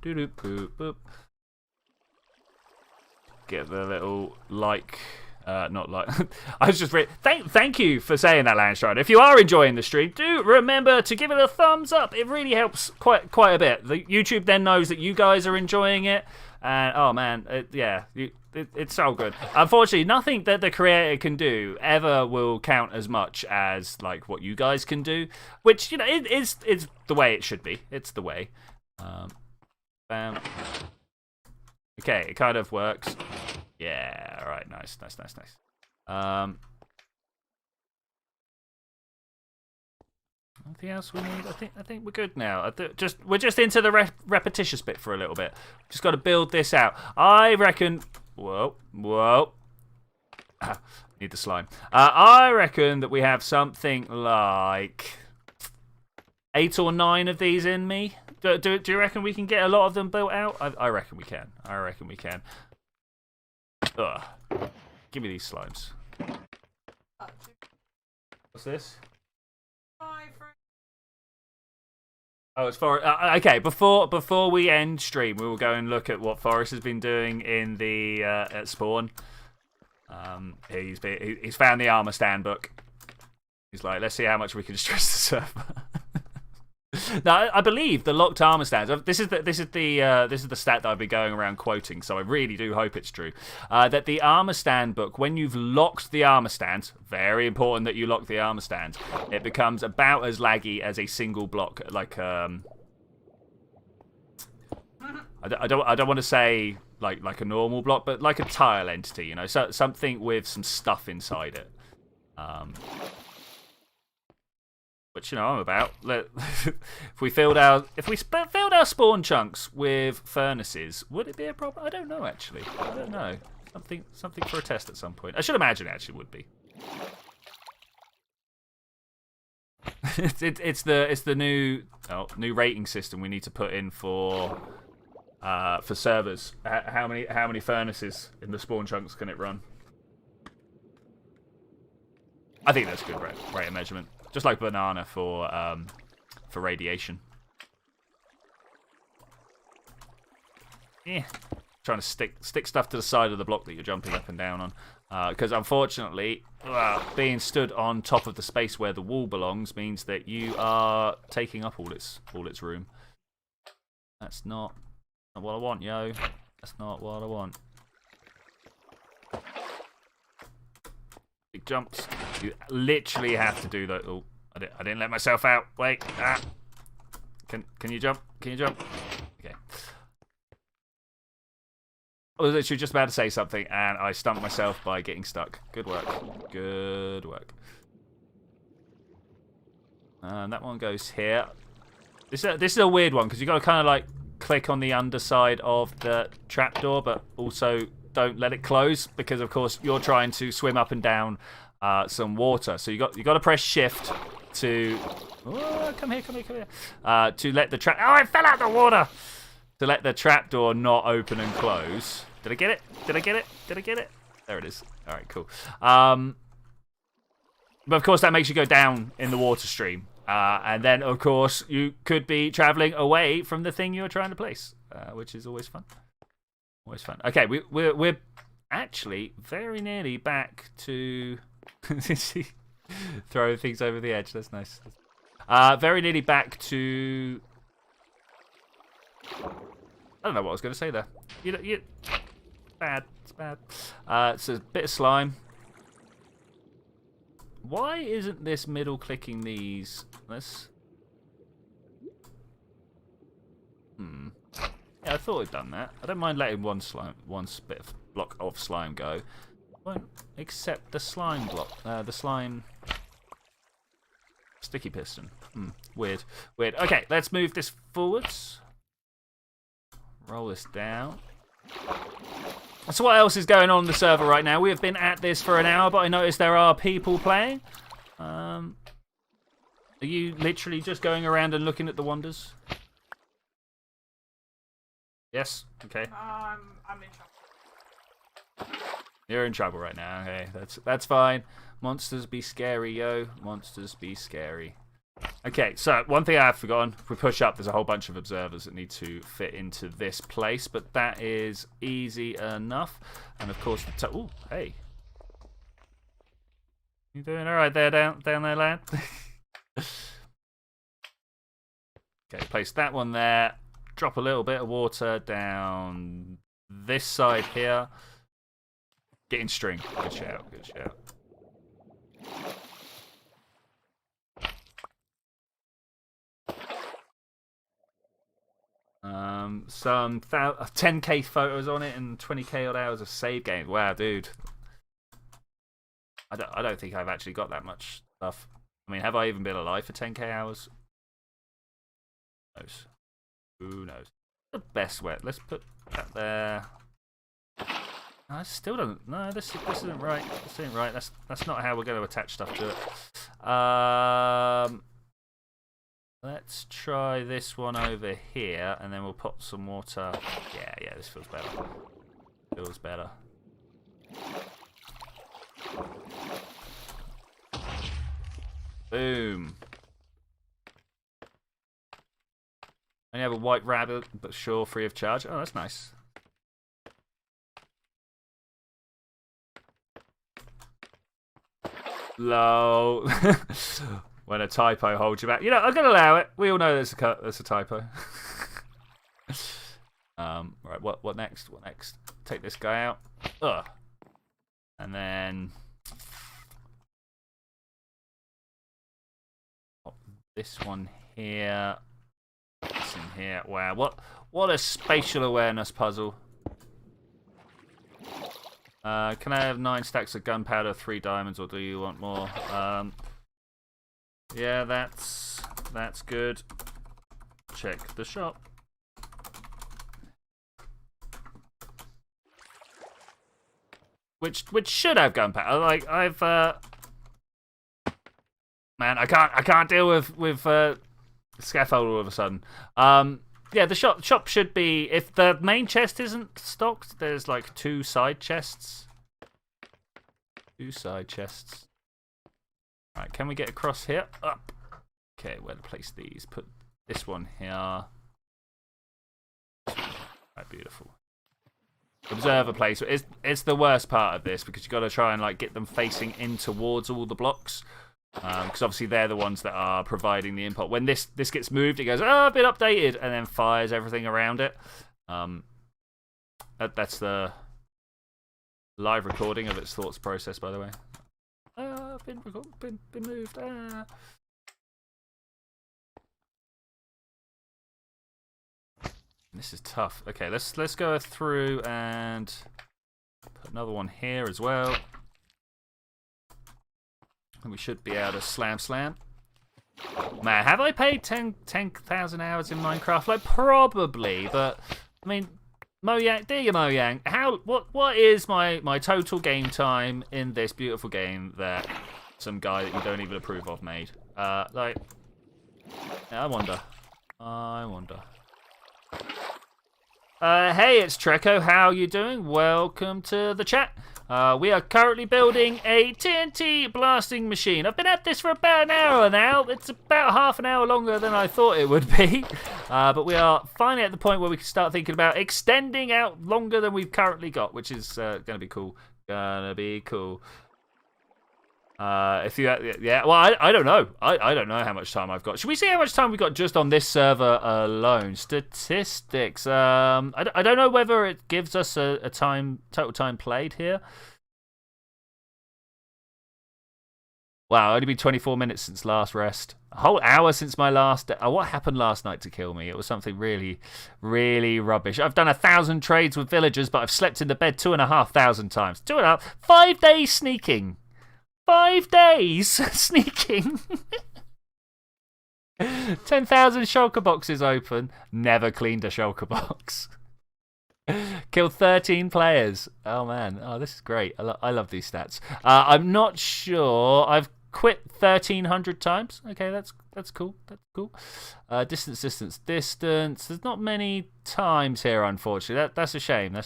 S1: Doop boop boop. Get the little like, not like. I was just thank you for saying that, Landstrider. If you are enjoying the stream, do remember to give it a thumbs up. It really helps quite a bit. The YouTube then knows that you guys are enjoying it, and oh man, it's so good. Unfortunately, nothing that the creator can do ever will count as much as like what you guys can do, which it's the way it should be. It's the way. Bam. Okay, it kind of works. Yeah, all right, nice. Anything else we need? I think we're good now. We're just into the repetitious bit for a little bit. Just got to build this out. I reckon. Whoa. Need the slime. I reckon that we have something like 8 or 9 of these in me. Do you reckon we can get a lot of them built out? I reckon we can. Ugh. Give me these slimes. What's this? Oh, it's Forrest. Okay, before we end stream, we will go and look at what Forrest has been doing in the at spawn. He's found the armor stand book. He's like, let's see how much we can stress the server. Now, I believe the locked armor stands. This is the stat that I've been going around quoting. So I really do hope it's true. That the armor stand book, when you've locked the armor stand, very important that you lock the armor stand. It becomes about as laggy as a single block. Like I don't want to say like a normal block, but like a tile entity. So something with some stuff inside it. Which I'm about. If we filled our spawn chunks with furnaces, would it be a problem? I don't know actually. I don't know. Something for a test at some point. I should imagine it actually would be. it's the new rating system we need to put in for servers. How many furnaces in the spawn chunks can it run? I think that's a good rate of measurement. Just like banana for radiation. Yeah. Trying to stick stuff to the side of the block that you're jumping up and down on. Because unfortunately, being stood on top of the space where the wall belongs means that you are taking up all its room. That's not what I want, yo. That's not what I want. Big jumps. You literally have to do that. Oh, I didn't let myself out. Wait. Ah. Can you jump? Can you jump? Okay. I was literally just about to say something, and I stumped myself by getting stuck. Good work. Good work. And that one goes here. This is a weird one, because you've got to kind of like click on the underside of the trapdoor, but also don't let it close, because of course you're trying to swim up and down some water. So you got to press shift to... Oh, come here. To let the trap... Oh, I fell out of the water! To let the trapdoor not open and close. Did I get it? Did I get it? There it is. All right, cool. But of course, that makes you go down in the water stream. And then, of course, you could be traveling away from the thing you're trying to place, which is always fun. Always fun. Okay, we're actually very nearly back to... Throwing things over the edge. That's nice. Very nearly back to... I don't know what I was going to say there. Bad. It's bad. It's a bit of slime. Why isn't this middle clicking these? Yeah, I thought I'd done that. I don't mind letting one bit of block of slime go. Won't accept the slime block. The slime sticky piston. Weird. Okay, let's move this forwards. Roll this down. So what else is going on the server right now? We have been at this for an hour, but I noticed there are people playing. Are you literally just going around and looking at the wonders? Yes? Okay.
S2: I'm in trouble.
S1: You're in trouble right now. Okay, that's fine. Monsters be scary, yo. Monsters be scary. Okay, so one thing I have forgotten. If we push up, there's a whole bunch of observers that need to fit into this place, but that is easy enough. And of course, ooh, hey. You doing all right there, down there, lad? Okay, place that one there. Drop a little bit of water down this side here. Get in string. Good shout. Some 10k photos on it and 20k odd hours of save games. Wow, dude. I don't think I've actually got that much stuff. I mean, have I even been alive for 10k hours? Who knows? The best way. Let's put that there. No, I still don't. No, this isn't right. This isn't right. That's not how we're going to attach stuff to it. Let's try this one over here, and then we'll put some water. Yeah, this feels better. Feels better. Boom. And you have a white rabbit, but sure, free of charge. Oh, that's nice. Low. When a typo holds you back. You know, I'm going to allow it. We all know there's a typo. Right, what next? What next? Take this guy out. Ugh. And then... pop this one here. This in here. Wow, what a spatial awareness puzzle. Can I have 9 stacks of gunpowder, 3 diamonds, or do you want more? Yeah, that's good. Check the shop. Which should have gunpowder. Like I've man, I can't deal with scaffold all of a sudden. Yeah, the shop should be, if the main chest isn't stocked, there's like 2 side chests. 2 side chests. Right, can we get across here? Up. Okay, where to place these? Put this one here. Right, beautiful. Observer place. It's the worst part of this because you've got to try and like get them facing in towards all the blocks. Because obviously they're the ones that are providing the input. When this gets moved, it goes, oh, a bit updated, and then fires everything around it. That's the live recording of its thoughts process, by the way. Been moved. This is tough. Okay, let's go through and put another one here as well. And we should be able to slam. Man, have I paid 10,000 hours in Minecraft? Like, probably, but I mean, Mojang, dear Mojang, what is my total game time in this beautiful game that some guy that you don't even approve of made? Like, yeah, I wonder. Hey, it's Treco. How you doing? Welcome to the chat. We are currently building a TNT blasting machine. I've been at this for about an hour now. It's about half an hour longer than I thought it would be. But we are finally at the point where we can start thinking about extending out longer than we've currently got, which is going to be cool. Yeah, well, I don't know. I don't know how much time I've got. Should we see how much time we've got just on this server alone? Statistics. I don't know whether it gives us a total time played here. Wow, only been 24 minutes since last rest. A whole hour since my last. What happened last night to kill me? It was something really, really rubbish. I've done 1,000 trades with villagers, but I've slept in the bed 2,500 times. 2.5. 5 days sneaking. 5 days sneaking. 10,000 shulker boxes open. Never cleaned a shulker box. Killed 13 players. Oh man. Oh, this is great. I love these stats. I'm not sure. I've quit 1,300 times. Okay, that's cool. That's cool. Distance. There's not many times here, unfortunately. That's a shame.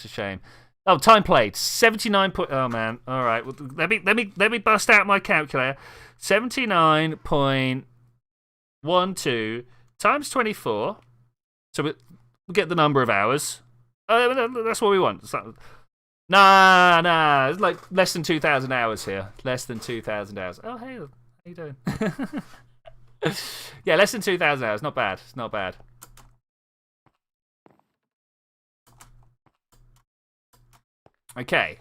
S1: Oh, time played 79. Oh man. All right. Well, let me bust out my calculator. 79.12 times 24. So we get the number of hours. That's what we want. Nah. It's like less than 2,000 hours here. Less than 2,000 hours. Oh hey, how you doing? Yeah, less than 2,000 hours. Not bad. It's not bad. Okay,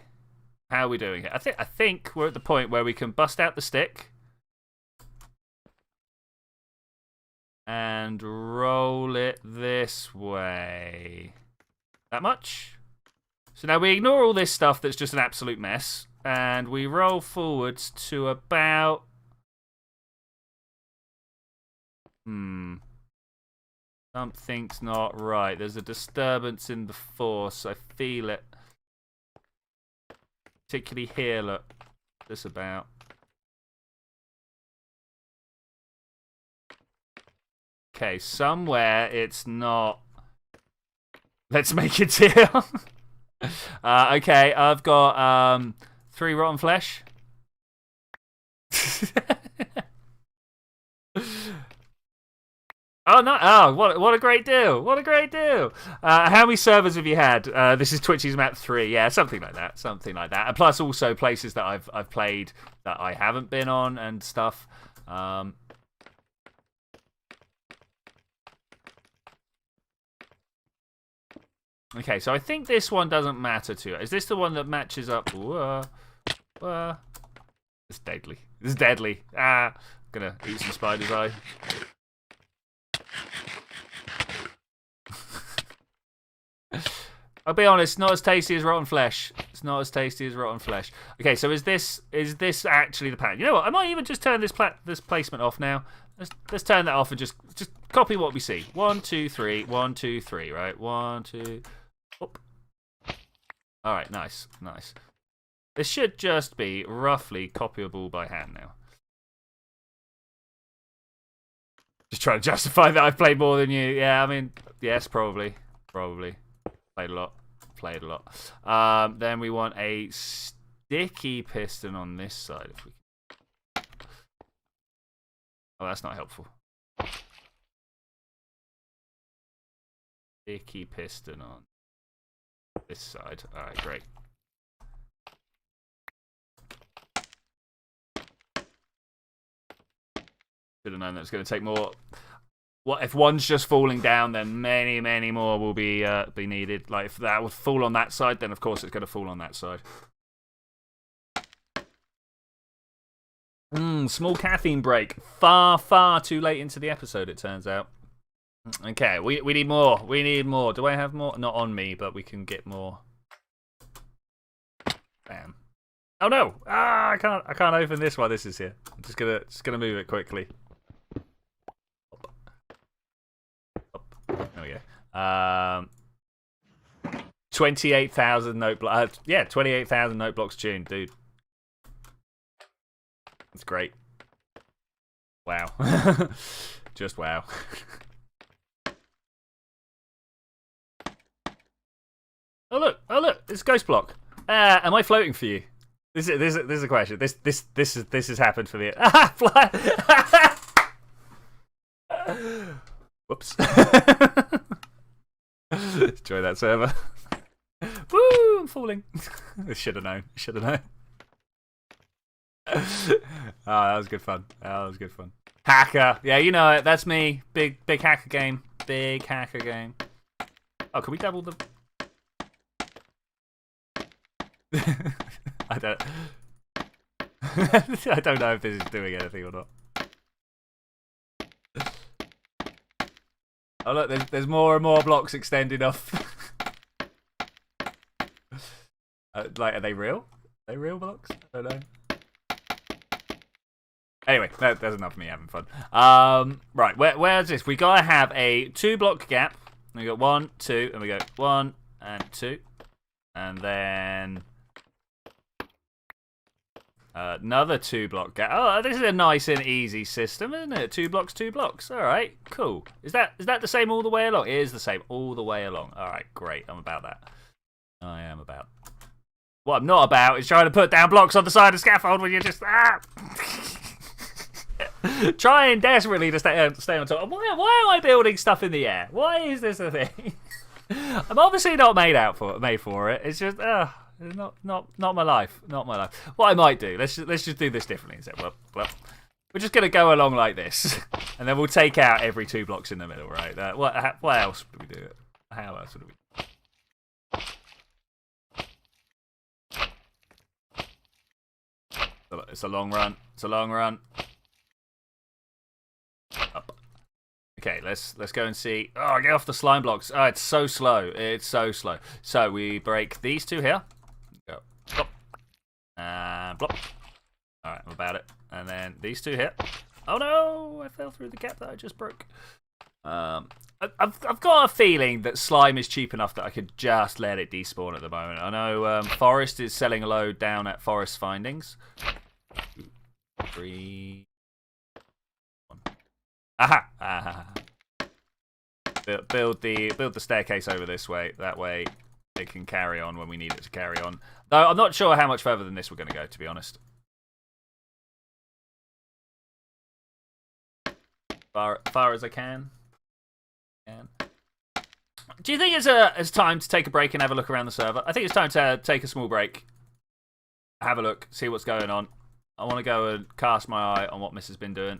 S1: how are we doing here? I think we're at the point where we can bust out the stick and roll it this way. That much? So now we ignore all this stuff that's just an absolute mess, and we roll forwards to about... Something's not right. There's a disturbance in the force. I feel it. Particularly here, look. This about. Okay, somewhere it's not. Let's make it here. Okay, I've got 3 rotten flesh. Oh no! Oh, what a great deal! What a great deal! How many servers have you had? This is Twitch's map 3. Yeah, something like that. And plus, also places that I've played that I haven't been on and stuff. Okay, so I think this one doesn't matter to it. Is this the one that matches up? It's deadly. It's deadly. Gonna eat some spider's eye. I'll be honest, not as tasty as rotten flesh. It's not as tasty as rotten flesh. Okay, so is this actually the pattern? You know what? I might even just turn this placement off now. Let's turn that off and just copy what we see. 1, 2, 3. 1, 2, 3. Right? 1, 2. Up. All right. Nice. This should just be roughly copyable by hand now. Just trying to justify that I've played more than you. Yeah, I mean, yes, probably. Played a lot. Then we want a sticky piston on this side. If we can. Oh, that's not helpful. Sticky piston on this side. Alright, great. Should have known that was going to take more. What if one's just falling down? Then many, many more will be needed. Like if that would fall on that side, then of course it's going to fall on that side. Small caffeine break. Far, far too late into the episode, it turns out. Okay, we need more. We need more. Do I have more? Not on me, but we can get more. Bam. Oh no! Ah, I can't open this while this is here. I'm just gonna move it quickly. There we go. 28,000 note blocks. Yeah, 28,000 note blocks tuned, dude. That's great. Wow. Just wow. Oh look! It's Ghost Block. Am I floating for you? This is a question. This has happened for me. Fly. Whoops. Enjoy that server. Woo! I'm falling. Should have known. Should have known. That was good fun. Hacker. Yeah, you know it. That's me. Big hacker game. Big hacker game. Oh, can we double the... I don't know if this is doing anything or not. Oh look, there's more and more blocks extending off. Like, are they real? Are they real blocks? I don't know. Anyway, that's enough of me having fun. Right, where's this? We gotta have a 2-block gap. We got 1, 2, and we go 1 and 2, and then another 2-block gap. Oh, this is a nice and easy system, isn't it? 2 blocks, 2 blocks. All right, cool. Is that the same all the way along? It is the same all the way along. All right, great. I'm about that. I am about. What I'm not about is trying to put down blocks on the side of the scaffold when you're just trying desperately to stay on top. Why am I building stuff in the air? Why is this a thing? I'm obviously not made for it. It's just not my life. Not my life. What I might do, let's just do this differently instead. Well, we're just gonna go along like this, and then we'll take out every 2 blocks in the middle, right? What else would we do it? How else would we? It's a long run. It's a long run. Up. Okay, let's go and see. Oh, get off the slime blocks. Oh, it's so slow. It's so slow. So we break these 2 here. Go. Plop. And plop. Alright, I'm about it. And then these 2 here. Oh no! I fell through the gap that I just broke. I've got a feeling that slime is cheap enough that I could just let it despawn at the moment. I know Forest is selling a load down at Forest Findings. 2, 3, 1. Aha! Build the staircase over this way. That way it can carry on when we need it to carry on. Though I'm not sure how much further than this we're going to go, to be honest. Far as I can. Do you think it's time to take a break and have a look around the server? I think it's time to take a small break. Have a look, see what's going on. I want to go and cast my eye on what Miss has been doing.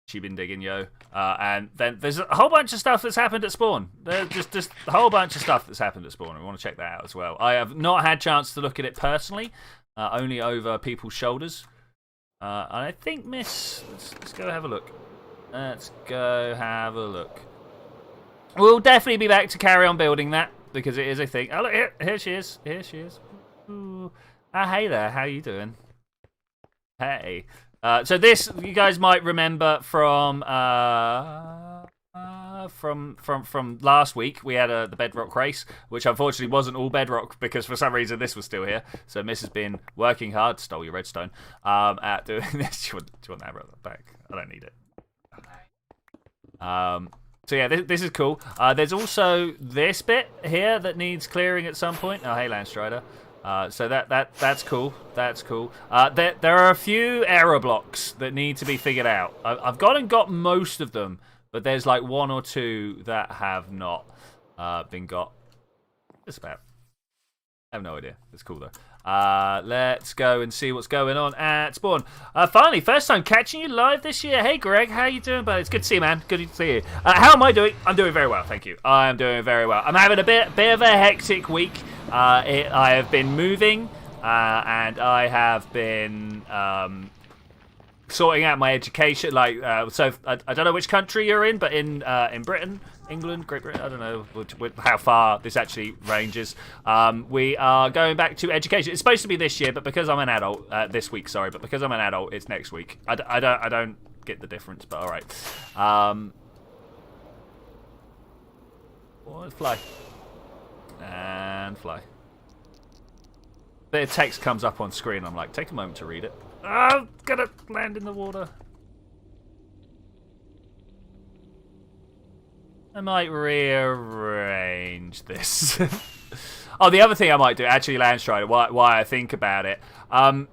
S1: She been digging, yo. And then there's a whole bunch of stuff that's happened at spawn. There's just a whole bunch of stuff that's happened at spawn. We want to check that out as well. I have not had a chance to look at it personally, only over people's shoulders. And I think Miss... Let's go have a look. Let's go have a look. We'll definitely be back to carry on building that, because it is a thing. Oh, look, here she is. Here she is. Ooh. Hey there, how you doing? Hey. So this, you guys might remember from last week. We had the Bedrock race, which unfortunately wasn't all Bedrock because for some reason this was still here. So Miss has been working hard. Stole your redstone. At doing this. Do you want that back? I don't need it. So yeah, this is cool. There's also this bit here that needs clearing at some point. Oh, hey, Landstrider. So that's cool. That's cool. There are a few error blocks that need to be figured out. I've got most of them, but there's like one or two that have not been got. Just about. I have no idea. It's cool though. Let's go and see what's going on at spawn. Finally, first time catching you live this year. Hey Greg, how you doing, buddy? It's good to see you, man. Good to see you. How am I doing? I'm doing very well, thank you. I am doing very well. I'm having a bit of a hectic week. I have been moving, and I have been sorting out my education. So I don't know which country you're in, but in Britain, England, Great Britain, I don't know how far this actually ranges. We are going back to education. It's supposed to be this year, but because I'm an adult, this week, sorry, but because I'm an adult, it's next week. I don't get the difference, but all right. Fly. And fly. Bit of text comes up on screen. I'm like, take a moment to read it. Oh, gotta land in the water. I might rearrange this. Oh, the other thing I might do, actually, Landstrider, why I think about it. Don't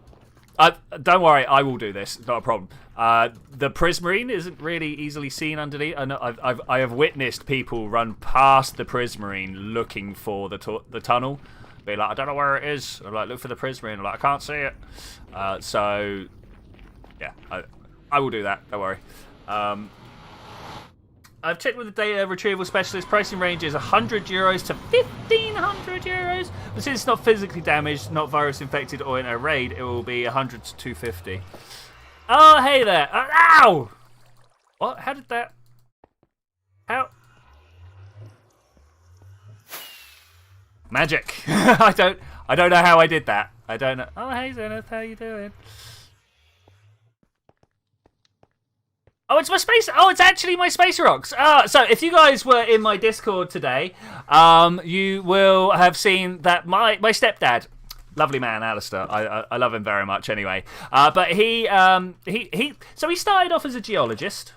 S1: worry, I will do this. Not a problem. The Prismarine isn't really easily seen underneath. I have witnessed people run past the Prismarine looking for the tunnel. Be like, I don't know where it is. I'm like, look for the Prismarine. I'm like, I can't see it. So, yeah, I will do that. Don't worry. I've checked with the data retrieval specialist. Pricing range is €100 to €1,500. But since it's not physically damaged, not virus infected, or in a raid, it will be 100 to 250. Oh, hey there! Ow! What? How did that? How? Magic. I don't know how I did that. I don't know. Oh, hey Zenith, how you doing? Oh, it's my space. Oh, it's actually my space rocks. So if you guys were in my Discord today, you will have seen that my stepdad, lovely man, Alistair. I love him very much. Anyway, but he started off as a geologist.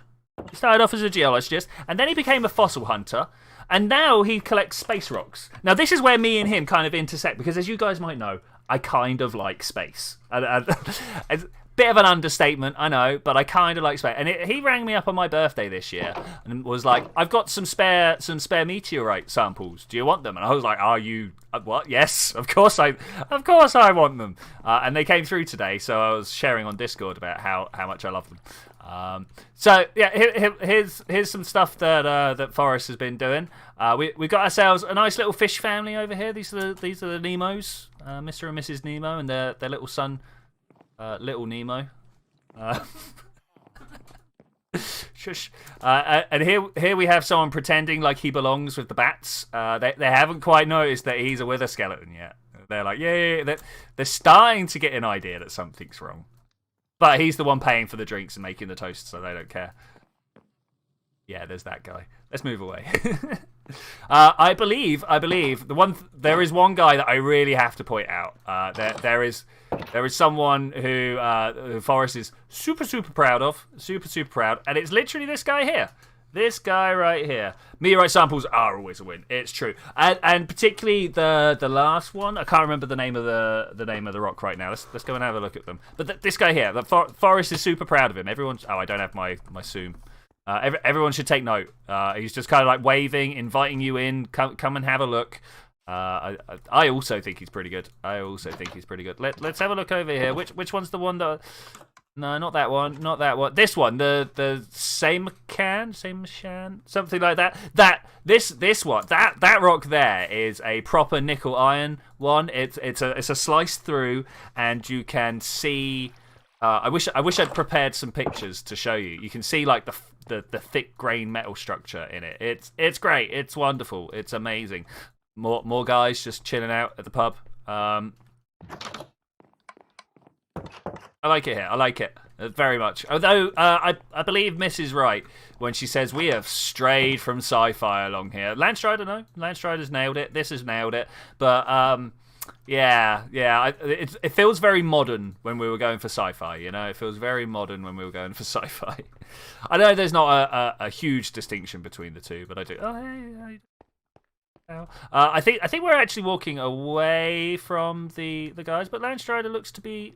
S1: And then he became a fossil hunter. And now he collects space rocks. Now, this is where me and him kind of intersect, because as you guys might know, I kind of like space. It's a bit of an understatement, I know, but I kind of like space. And he rang me up on my birthday this year and was like, I've got some spare meteorite samples. Do you want them? And I was like, are you... what? Yes, of course I want them. And they came through today, so I was sharing on Discord about how much I love them. So yeah, here's some stuff that Forrest has been doing. We got ourselves a nice little fish family over here. These are the Nemos, Mr. and Mrs. Nemo, and their little son, little Nemo. Shush. And here we have someone pretending like he belongs with the bats. They haven't quite noticed that he's a wither skeleton yet. They're like, yeah. They're starting to get an idea that something's wrong. But he's the one paying for the drinks and making the toast, so they don't care. Yeah, there's that guy. Let's move away. I believe there is one guy that I really have to point out. There is someone who Forrest is super proud of, super proud, and it's literally this guy here. This guy right here. Meteorite samples are always a win. It's true, and particularly the last one. I can't remember the name of the rock right now. Let's go and have a look at them. But this guy here, Forrest is super proud of him. Everyone's. Oh, I don't have my zoom. Everyone should take note. He's just kind of like waving, inviting you in. Come and have a look. I also think he's pretty good. Let's have a look over here. Which one's the one that? No, not that one. Not that one. This one, the same shan, something like that. This one, that rock there is a proper nickel iron one. It's a slice through, and you can see. I wish I'd prepared some pictures to show you. You can see like the thick grain metal structure in it. It's great. It's wonderful. It's amazing. More guys just chilling out at the pub. I like it here. I like it very much. Although I believe Miss is right when she says we have strayed from sci-fi along here. Landstrider, no. Landstrider's nailed it. This has nailed it. But yeah. It feels very modern when we were going for sci-fi. You know, it feels very modern when we were going for sci-fi. I know there's not a huge distinction between the two, but I do. Oh, hey, I think we're actually walking away from the guys, but Landstrider looks to be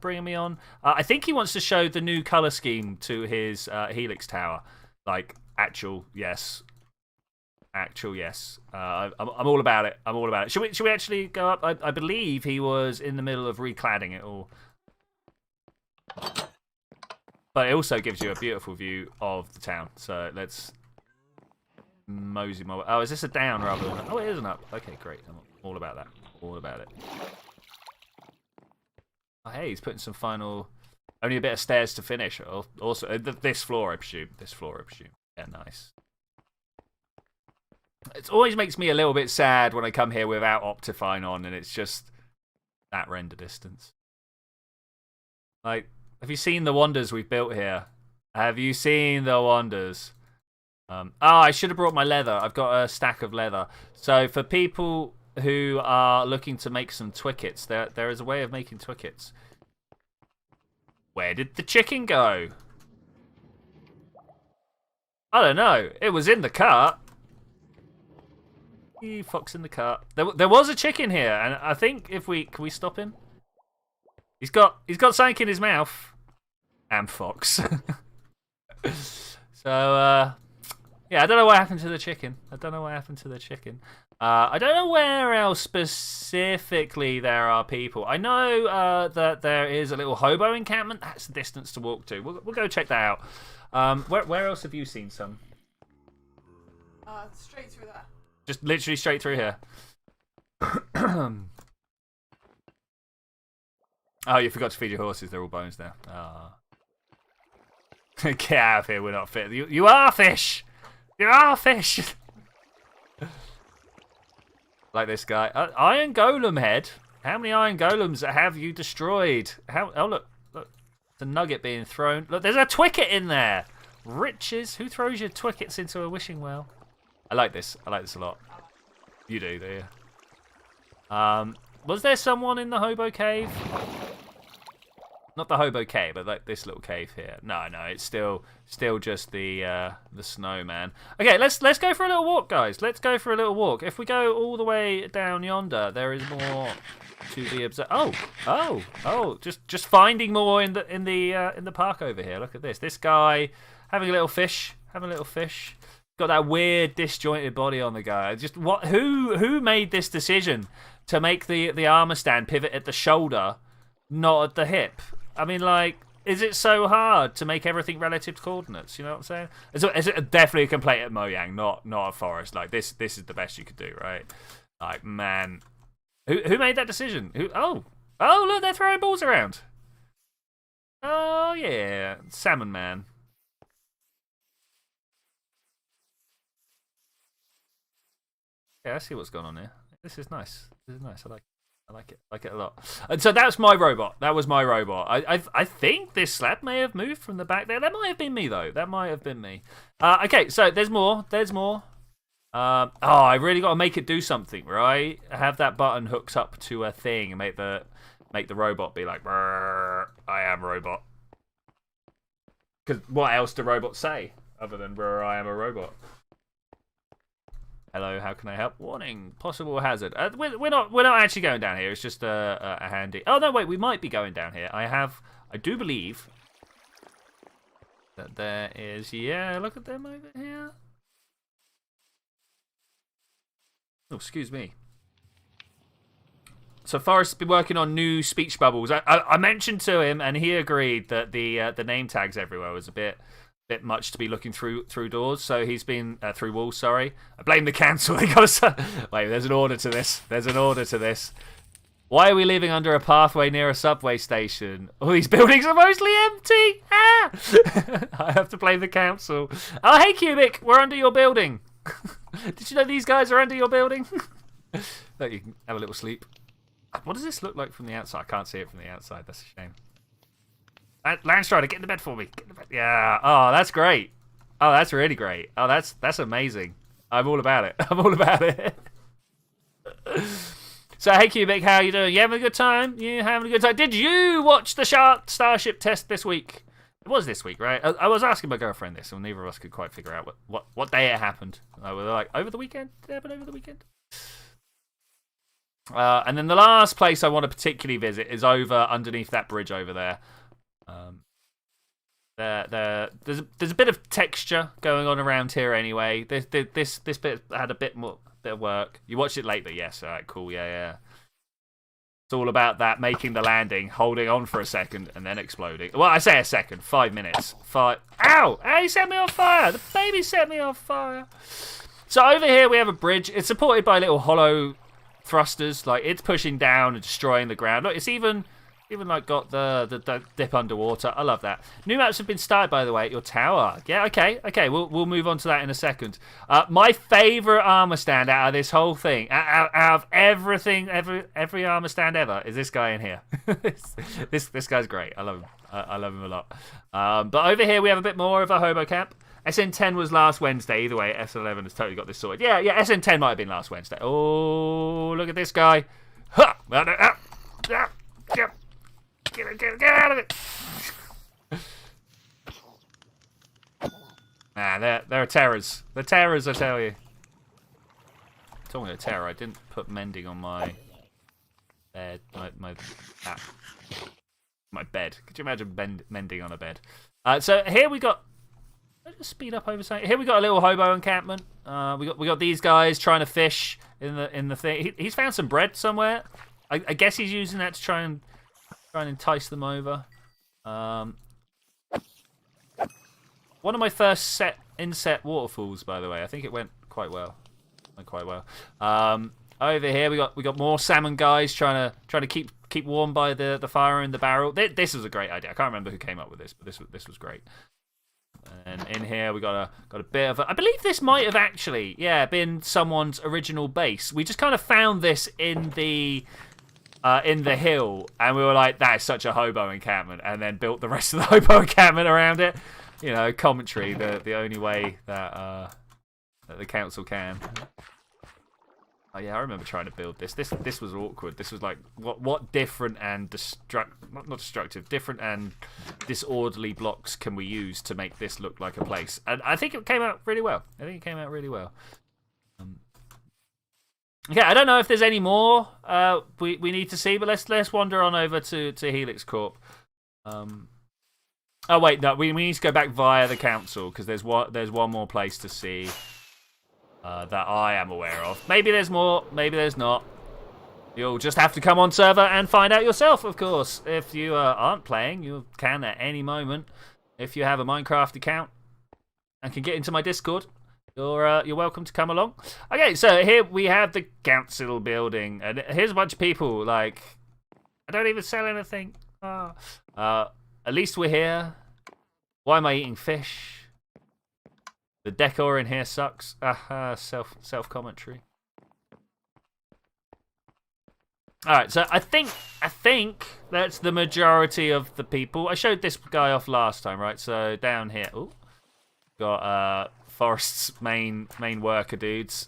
S1: bringing me on. I think he wants to show the new color scheme to his Helix Tower, like actual yes. I'm all about it. I'm all about it. Should we actually go up? I believe he was in the middle of recladding it all. But it also gives you a beautiful view of the town. So let's mosey my way. Oh, is this a down rather than... Oh, it is an up. Okay, great. I'm all about that. All about it. Oh, hey, he's putting some final... Only a bit of stairs to finish. Also, this floor, I presume. Yeah, nice. It always makes me a little bit sad when I come here without Optifine on and it's just that render distance. Like, have you seen the wonders we've built here? Have you seen the wonders? I should have brought my leather. I've got a stack of leather. So for people who are looking to make some twickets, there is a way of making twickets. Where did the chicken go? I don't know. It was in the cart. Fox in the cart. There was a chicken here, and I think if can we stop him? He's got something in his mouth. And fox. So yeah, I don't know what happened to the chicken. I don't know know where else specifically there are people. I know that there is a little hobo encampment. That's the distance to walk to. We'll go check that out. Where else have you seen some?
S2: Straight through there.
S1: Just literally straight through here. Oh, you forgot to feed your horses. They're all bones now. Oh. Get out of here. We're not fit. You are fish. You are fish. Like this guy. Iron Golem head. How many Iron Golems have you destroyed? Oh, look. It's a nugget being thrown. Look, there's a twicket in there. Riches. Who throws your twickets into a wishing well? I like this. I like this a lot. You do you? Was there someone in the hobo cave? Not the hobo cave, but like this little cave here. No, it's still just the snowman. Okay, let's go for a little walk, guys. Let's go for a little walk. If we go all the way down yonder, there is more to be observed. Oh! Just finding more in the park over here. Look at this. This guy having a little fish. Got that weird disjointed body on the guy. Just what? Who made this decision to make the armor stand pivot at the shoulder, not at the hip? I mean, like, is it so hard to make everything relative to coordinates? You know what I'm saying? It's definitely a complaint at Mojang, not a forest. Like this is the best you could do, right? Like, man, who made that decision? Oh, look, they're throwing balls around. Oh yeah, Salmon Man. Yeah, I see what's going on here. This is nice. I like it a lot. And so that's my robot. That was my robot. I think this slab may have moved from the back there. That might have been me though. Okay, so there's more. I really got to make it do something, right? Have that button hooked up to a thing and make the robot be like, I am a robot. Because what else do robots say other than I am a robot? Hello, how can I help? Warning, possible hazard. We're not actually going down here. It's just a handy. Oh no, wait, we might be going down here. I do believe that there is. Yeah, look at them over here. Oh, excuse me. So Forrest's been working on new speech bubbles. I mentioned to him, and he agreed that the name tags everywhere was a bit much to be looking through doors, so he's been through walls. Sorry, I blame the council. They got to wait. There's an order to this. Why are we living under a pathway near a subway station? All these buildings are mostly empty. I have to blame the council. Oh, hey Cubic, we're under your building. Did you know these guys are under your building? Look, you can have a little sleep. What does this look like from the outside? I can't see it from the outside. That's a shame. Landstrider, get in the bed for me. Get in the bed. Yeah. Oh, that's great. Oh, that's really great. Oh, that's amazing. I'm all about it. So, hey, Cubic, how you doing? You having a good time? Did you watch the Starship test this week? It was this week, right? I was asking my girlfriend this, and neither of us could quite figure out what day it happened. We were like, over the weekend? Did it happen over the weekend? And then the last place I want to particularly visit is over underneath that bridge over there. There's a bit of texture going on around here anyway. This bit had a bit of work. You watched it later, yes. All right, cool. Yeah. It's all about that, making the landing, holding on for a second, and then exploding. Well, I say a second, 5 minutes. Ow! Ow, he set me on fire! The baby set me on fire! So over here we have a bridge. It's supported by little hollow thrusters. Like, it's pushing down and destroying the ground. Look, it's even like got the dip underwater. I love that. New maps have been started, by the way, at your tower. Yeah, okay. We'll move on to that in a second. My favourite armor stand out of this whole thing, out of everything, every armor stand ever, is this guy in here. this guy's great. I love him. I love him a lot. But over here we have a bit more of a hobo camp. SN10 was last Wednesday. Either way, SN11 has totally got this sorted. Yeah, SN10 might have been last Wednesday. Oh, look at this guy. Get out of it! They're terrors. They're terrors, I tell you. Talking of terror, I didn't put mending on my bed. My bed. Could you imagine mending on a bed? So here we got. Let's just speed up over something. Here we got a little hobo encampment. We got these guys trying to fish in the thing. He's found some bread somewhere. I guess he's using that to try and entice them over. One of my first inset waterfalls, by the way. I think it went quite well. Over here we got more salmon guys trying to keep warm by the fire in the barrel. This was a great idea. I can't remember who came up with this, but this was great. And in here we got a bit of I believe this might have actually been someone's original base. We just kind of found this in the hill, and we were like, that is such a hobo encampment, and then built the rest of the hobo encampment around it. You know, commentary, the only way that the council can. Oh yeah, I remember trying to build this. This was awkward. This was like, what different and not destructive, different and disorderly blocks can we use to make this look like a place? And I think it came out really well. Okay, I don't know if there's any more we need to see, but let's wander on over to Helix Corp. Oh wait, no, we need to go back via the council because there's one more place to see that I am aware of. Maybe there's more, maybe there's not. You'll just have to come on server and find out yourself, of course. If you aren't playing, you can at any moment. If you have a Minecraft account and can get into my Discord, you're welcome to come along. Okay, so here we have the council building, and here's a bunch of people. Like, I don't even sell anything. At least we're here. Why am I eating fish? The decor in here sucks. Self commentary. All right, so I think that's the majority of the people. I showed this guy off last time, right? So down here, got Forest's main worker dudes,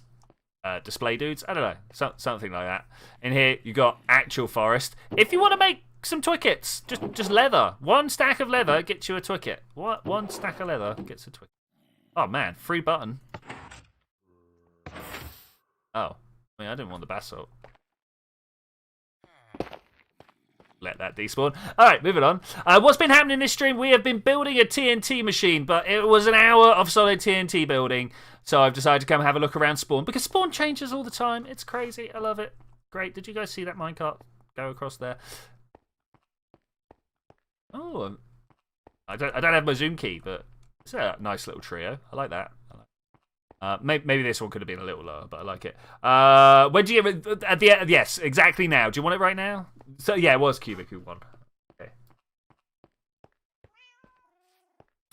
S1: display dudes. I don't know, something like that. In here, you got actual Forest. If you want to make some twickets, just leather. One stack of leather gets you a twicket. What? One stack of leather gets a twicket. Oh man, free button. Oh, I mean, I didn't want the basalt. Let that despawn. All right, moving on. What's been happening this stream? We have been building a TNT machine, but it was an hour of solid TNT building. So I've decided to come have a look around spawn because spawn changes all the time. It's crazy. I love it. Great. Did you guys see that minecart go across there? Oh, I don't have my zoom key, but it's a nice little trio. I like that. Maybe this one could have been a little lower, but I like it. When do you give it? At the end? Yes, exactly now. Do you want it right now? So yeah, it was Cubic who won. Okay.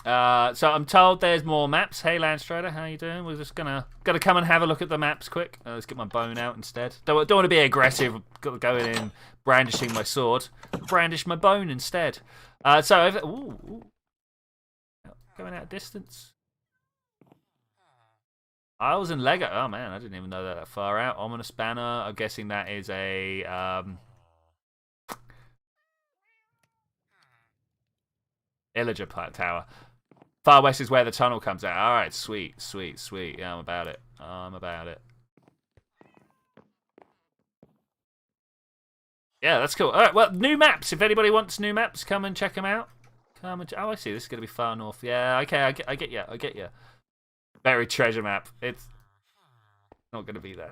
S1: So I'm told there's more maps. Hey Landstrider, how you doing? We're just gonna come and have a look at the maps quick. Let's get my bone out instead. Don't want to be aggressive. Going in brandishing my sword. Brandish my bone instead. So ooh. Going out distance. Isles and Lego. Oh man, I didn't even know that far out. Ominous banner. I'm guessing that is a Villager tower. Far west is where the tunnel comes out. All right, sweet, sweet, sweet. Yeah, I'm about it. I'm about it. Yeah, that's cool. All right, well, new maps. If anybody wants new maps, come and check them out. Come and oh, I see. This is gonna be far north. Yeah, okay, I get you. I get you. Buried treasure map. It's not gonna be that.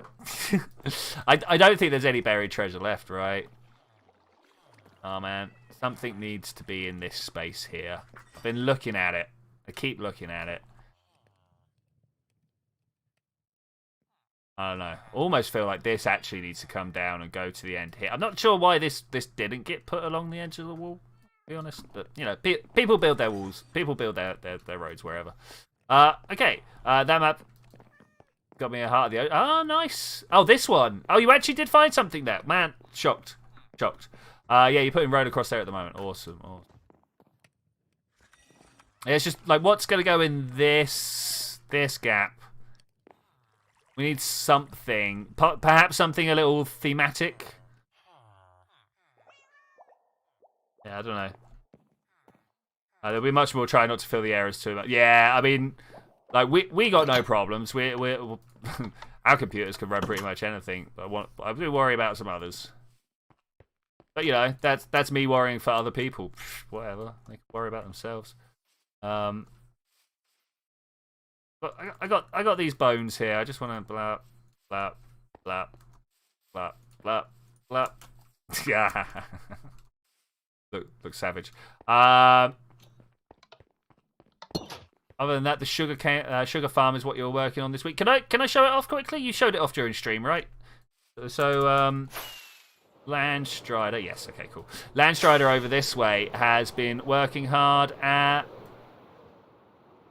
S1: I don't think there's any buried treasure left, right? Oh man, something needs to be in this space here. I've been looking at it. I keep looking at it. I don't know. Almost feel like this actually needs to come down and go to the end here. I'm not sure why this didn't get put along the edge of the wall, to be honest. But, you know, people build their walls. People build their roads wherever. Okay. That map got me a heart of the ocean. Oh, nice. Oh, this one. Oh, you actually did find something there. Man, shocked. Shocked. Yeah, you're putting road across there at the moment. Awesome. Awesome. Yeah, it's just, like, what's going to go in this gap? We need something. Perhaps something a little thematic. Yeah, I don't know. There'll be much more trying not to fill the areas too much. Yeah, I mean, like we got no problems. We're our computers can run pretty much anything. But I do worry about some others. But you know, that's me worrying for other people. Whatever, they can worry about themselves. But I got these bones here. I just want to blap, blap, blap, blap, blap, blap. Yeah. Look savage. Other than that, the sugar farm is what you're working on this week. Can I show it off quickly? You showed it off during stream, right? So Landstrider. Yes. Okay. Cool. Landstrider over this way has been working hard at.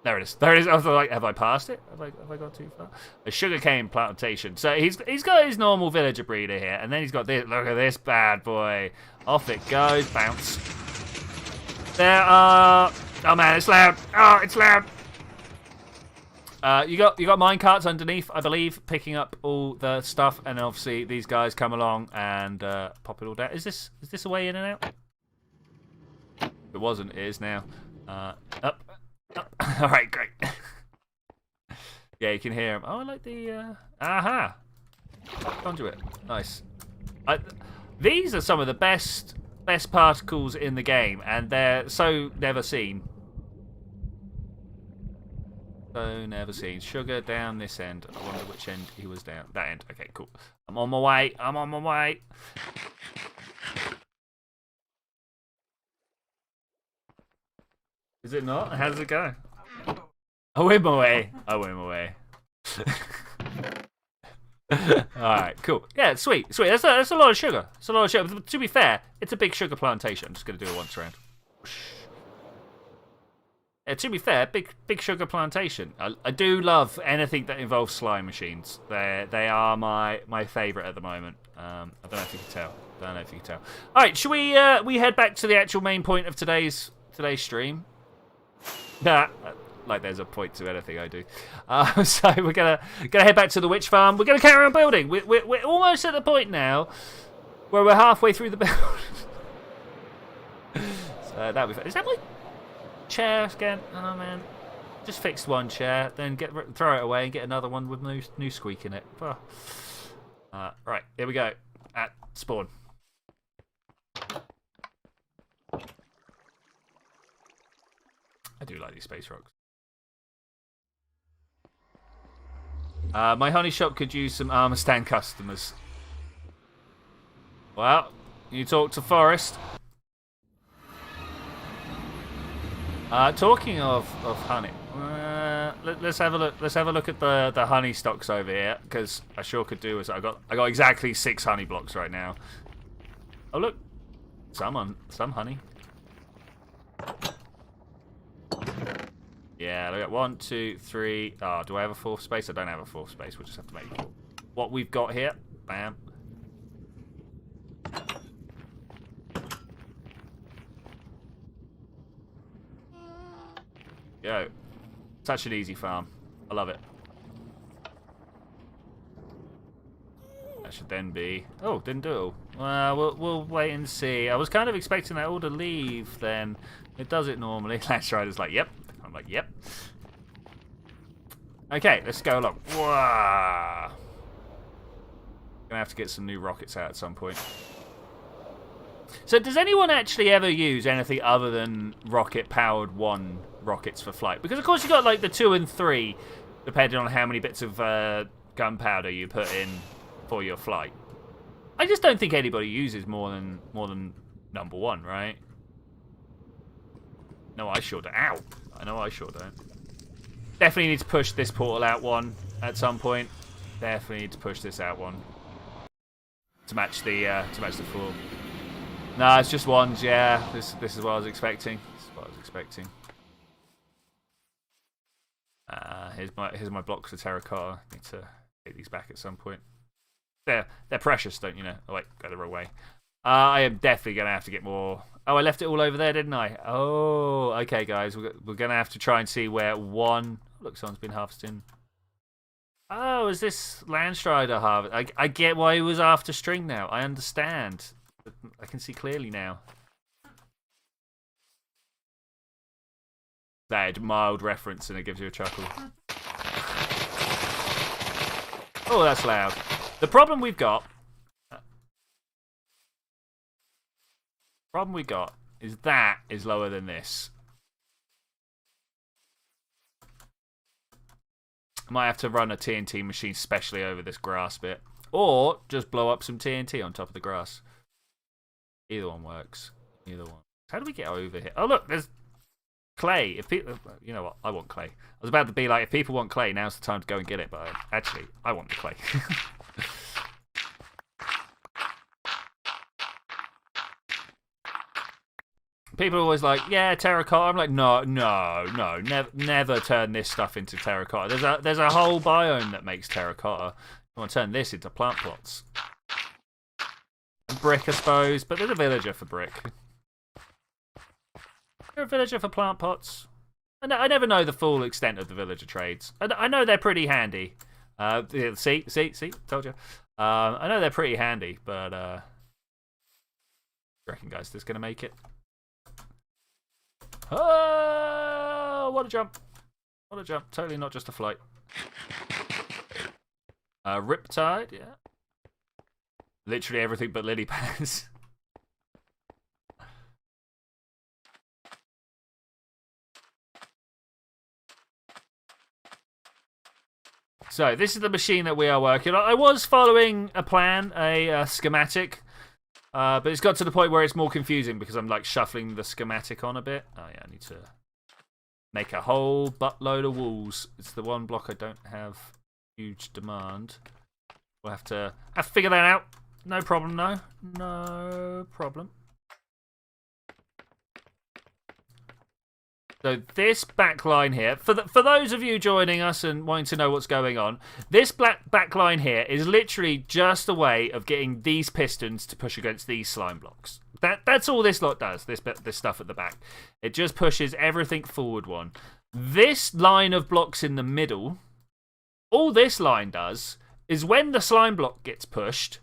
S1: There it is. There it is. I was like, have I passed it? Have I gone too far? A sugarcane plantation. So he's got his normal villager breeder here, and then he's got this. Look at this bad boy. Off it goes. Bounce. There are. Oh man, it's loud. Oh, it's loud. You got mine carts underneath, I believe, picking up all the stuff, and obviously these guys come along and pop it all down. Is this a way in and out? If it wasn't, it is now. Up. All right, great. Yeah, you can hear him. Oh, I like the aha conduit. Nice. These are some of the best particles in the game, and they're so never seen. So never seen. Sugar down this end. I wonder which end he was down. That end. Okay, cool. I'm on my way. I'm on my way. Is it not? How does it go? I win my way. I win my way. Alright, cool. Yeah, sweet. That's a lot of sugar. It's a lot of sugar. To be fair, it's a big sugar plantation. I'm just going to do it once around. Yeah, to be fair, big sugar plantation. I do love anything that involves slime machines. They are my favourite at the moment. I don't know if you can tell. Alright, should we head back to the actual main point of today's stream? Like there's a point to anything I do. So we're gonna head back to the witch farm. We're gonna carry on building. We're almost at the point now where we're halfway through the build. So that'll be fun. Is that my chair again? Oh man, just fixed one chair, then throw it away and get another one with new squeak in it. Oh. Right, here we go. At spawn. I do like these space rocks. My honey shop could use some armor stand customers. Well, you talk to Forrest. Talking of honey, let's have a look. Let's have a look at the honey stocks over here, because I sure could do as I got exactly 6 honey blocks right now. Oh look, some honey. Yeah, look at 1, 2, 3. Oh, do I have a 4th space? I don't have a 4th space. We'll just have to make what we've got here. Bam. Yo. Such an easy farm. I love it. That should then be... Oh, didn't do it all. Well, we'll wait and see. I was kind of expecting that all to leave then. It does it normally. Lance Rider's like, yep. I'm like, yep. Okay, let's go along. Whoa. Gonna have to get some new rockets out at some point. So does anyone actually ever use anything other than rocket-powered 1 rockets for flight? Because of course you've got like the 2 and 3, depending on how many bits of gunpowder you put in for your flight. I just don't think anybody uses more than number 1, right? No, I sure don't. Ow! I know I sure don't. Definitely need to push this portal out 1 at some point. Definitely need to push this out 1 to match the floor. No, it's just 1s. Yeah, this is what I was expecting. This is what I was expecting. Here's my blocks of terracotta. Need to take these back at some point. They're precious, don't you know? Oh wait, go the wrong way. I am definitely gonna have to get more. Oh, I left it all over there, didn't I? Oh, okay, guys. We're gonna have to try and see where 1. Look, someone's been harvesting. Oh, is this Landstrider harvest? I get why he was after string now. I understand. I can see clearly now. That mild reference and it gives you a chuckle. Oh, that's loud. The problem we've got is that is lower than this. Might have to run a TNT machine specially over this grass bit. Or just blow up some TNT on top of the grass. Either one works. Either one. How do we get over here? Oh, look, there's clay. If people, you know what? I want clay. I was about to be like, if people want clay, now's the time to go and get it. But actually, I want the clay. People are always like, yeah, terracotta. I'm like, no, never turn this stuff into terracotta. There's a whole biome that makes terracotta. I want to turn this into plant plots. And brick, I suppose, but there's a villager for brick. There's a villager for plant pots. I never know the full extent of the villager trades. I know they're pretty handy. See, told you. I know they're pretty handy, but I reckon, guys, this is gonna make it. Oh, what a jump! What a jump! Totally not just a flight. Riptide, yeah. Literally everything but lily pads. So this is the machine that we are working on. I was following a plan, a schematic, but it's got to the point where it's more confusing because I'm like shuffling the schematic on a bit. Oh yeah, I need to make a whole buttload of walls. It's the one block I don't have huge demand. We'll have to figure that out. No problem, no. No problem. So this back line here, for those of you joining us and wanting to know what's going on, this back line here is literally just a way of getting these pistons to push against these slime blocks. That's all this lot does, this stuff at the back. It just pushes everything forward 1. This line of blocks in the middle, all this line does is when the slime block gets pushed,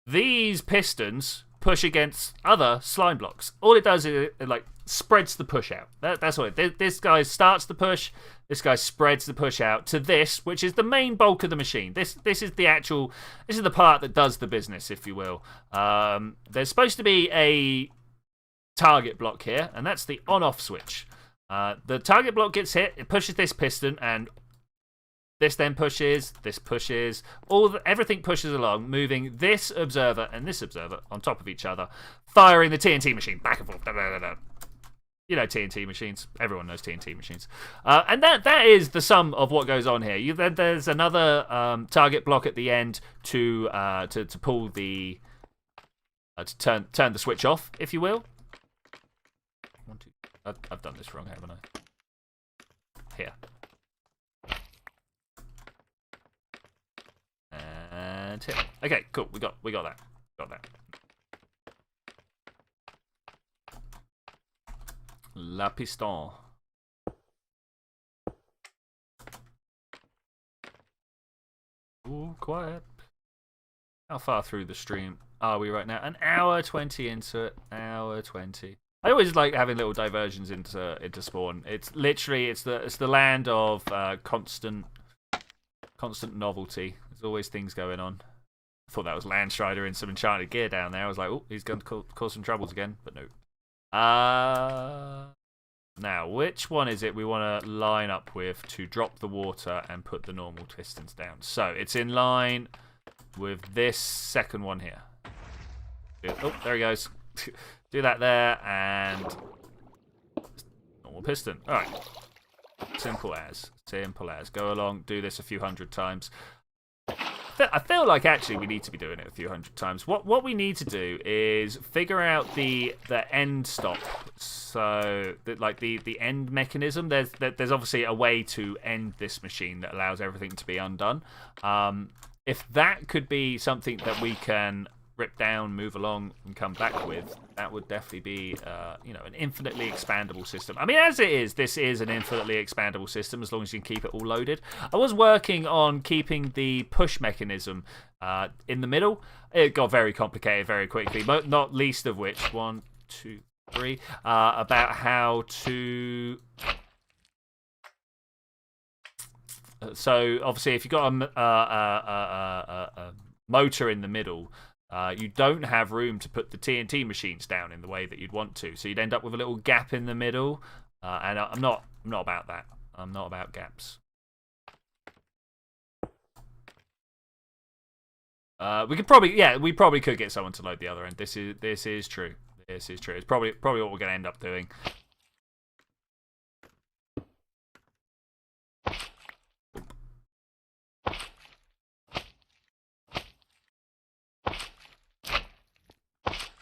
S1: these pistons push against other slime blocks. All it does is it like spreads the push out. That's what this guy starts the push. This guy spreads the push out to this, which is the main bulk of the machine. This is the part that does the business, if you will. There's supposed to be a target block here, and that's the on-off switch. The target block gets hit, it pushes this piston, and this then pushes, this pushes, everything pushes along, moving this observer and this observer on top of each other, firing the TNT machine back and forth. Da, da, da, da. You know TNT machines. Everyone knows TNT machines. And that is the sum of what goes on here. There's another target block at the end to pull the to turn the switch off, if you will. I've done this wrong, haven't I? Here. And here. Okay, cool. We got that. Got that. La piston. Ooh, quiet. How far through the stream are we right now? An hour 20 into it. Hour 20. I always like having little diversions into spawn. It's literally it's the land of constant novelty. There's always things going on. I thought that was Landstrider in some enchanted gear down there. I was like, oh, he's going to cause some troubles again, but no. Now, which one is it we want to line up with to drop the water and put the normal pistons down? So it's in line with this second one here. Oh, there he goes. Do that there and normal piston. All right. Simple as. Simple as. Go along, do this a few hundred times. I feel like actually we need to be doing it a few hundred times. What we need to do is figure out the end stop. So like the end mechanism. There's obviously a way to end this machine that allows everything to be undone. If that could be something that we can rip down, move along, and come back with, that would definitely be, an infinitely expandable system. I mean, as it is, this is an infinitely expandable system as long as you can keep it all loaded. I was working on keeping the push mechanism in the middle. It got very complicated very quickly, but not least of which, 1, 2, 3, about how to... So, obviously, if you've got a motor in the middle, you don't have room to put the TNT machines down in the way that you'd want to. So you'd end up with a little gap in the middle. And I'm not about that. I'm not about gaps. We probably could get someone to load the other end. This is true. This is true. It's probably what we're going to end up doing.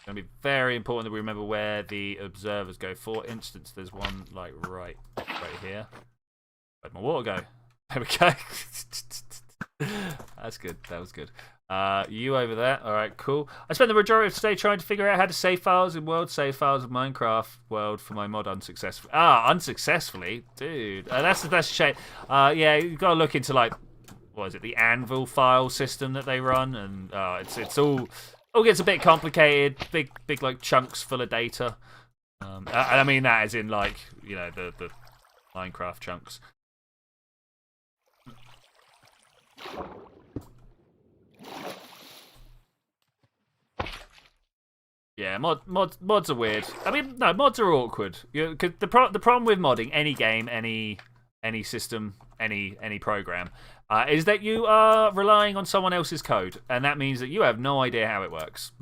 S1: Going to be very important that we remember where the observers go. For instance, there's one like right here. Where'd my water go? There we go. That's good. That was good. You over there. All right, cool. I spent the majority of today trying to figure out how to save files in world, save files in Minecraft world for my mod unsuccessfully. Unsuccessfully? Dude. That's a shame. Yeah, you've got to look into like, what is it, the Anvil file system that they run, and it's all gets a bit complicated. Big like chunks full of data. I mean that as in like, the Minecraft chunks. Yeah, mods are weird. I mean, no, mods are awkward. Cause the problem with modding any game, any system, any program, is that you are relying on someone else's code, and that means that you have no idea how it works.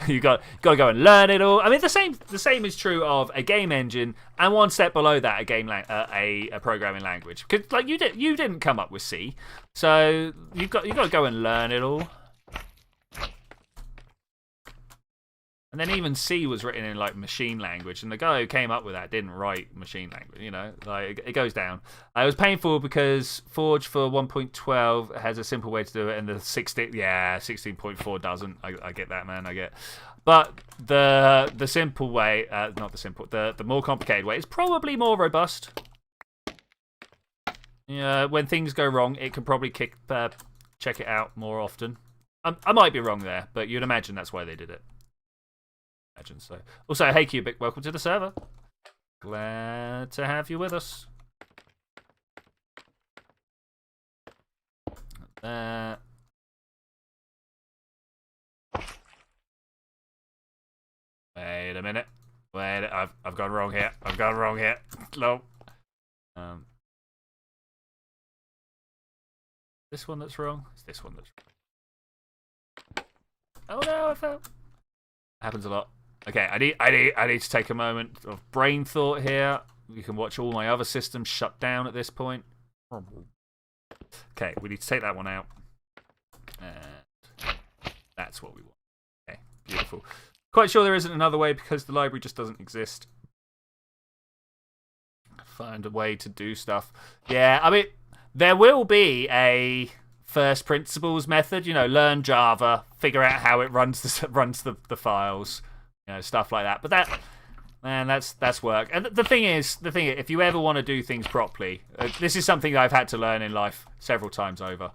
S1: you got to go and learn it all. I mean, the same is true of a game engine, and one step below that, a programming language. Because like you didn't come up with C, so you got to go and learn it all. And then even C was written in like machine language, and the guy who came up with that didn't write machine language. Like it goes down. It was painful because Forge for 1.12 has a simple way to do it, and the 16.4 doesn't. I get that, man. I get. But the simple way, not the simple, the more complicated way is probably more robust. Yeah, when things go wrong, it can probably check it out more often. I might be wrong there, but you'd imagine that's why they did it. Imagine so. Also, hey Cubic, welcome to the server. Glad to have you with us. Wait a minute. I've gone wrong here. No. This one that's wrong. It's this one that's wrong. Oh no, I fell. Happens a lot. Okay, I need to take a moment of brain thought here. You can watch all my other systems shut down at this point. Okay, we need to take that one out. And that's what we want. Okay, beautiful. Quite sure there isn't another way because the library just doesn't exist. Find a way to do stuff. Yeah, I mean, there will be a first principles method. Learn Java, figure out how it runs the files. Stuff like that. But that's work. And the thing is, if you ever want to do things properly, this is something I've had to learn in life several times over.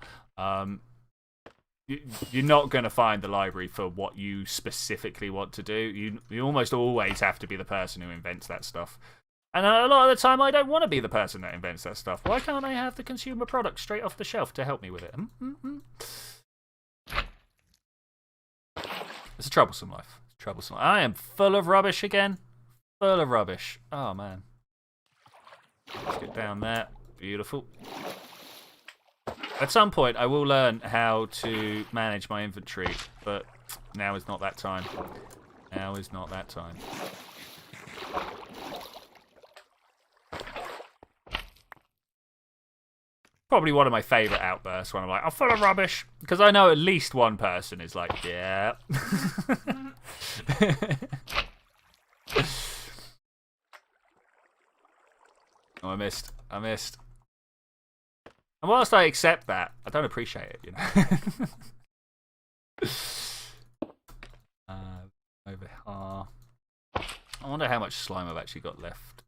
S1: you're not going to find the library for what you specifically want to do. You almost always have to be the person who invents that stuff. And a lot of the time, I don't want to be the person that invents that stuff. Why can't I have the consumer product straight off the shelf to help me with it? It's a troublesome life. It's troublesome. I am full of rubbish again. Full of rubbish. Oh, man. Let's get down there. Beautiful. At some point, I will learn how to manage my inventory, but now is not that time. Now is not that time. Probably one of my favourite outbursts when I'm like, I'm full of rubbish. Because I know at least one person is like, yeah. Oh, I missed. And whilst I accept that, I don't appreciate it, you know. Over here. I wonder how much slime I've actually got left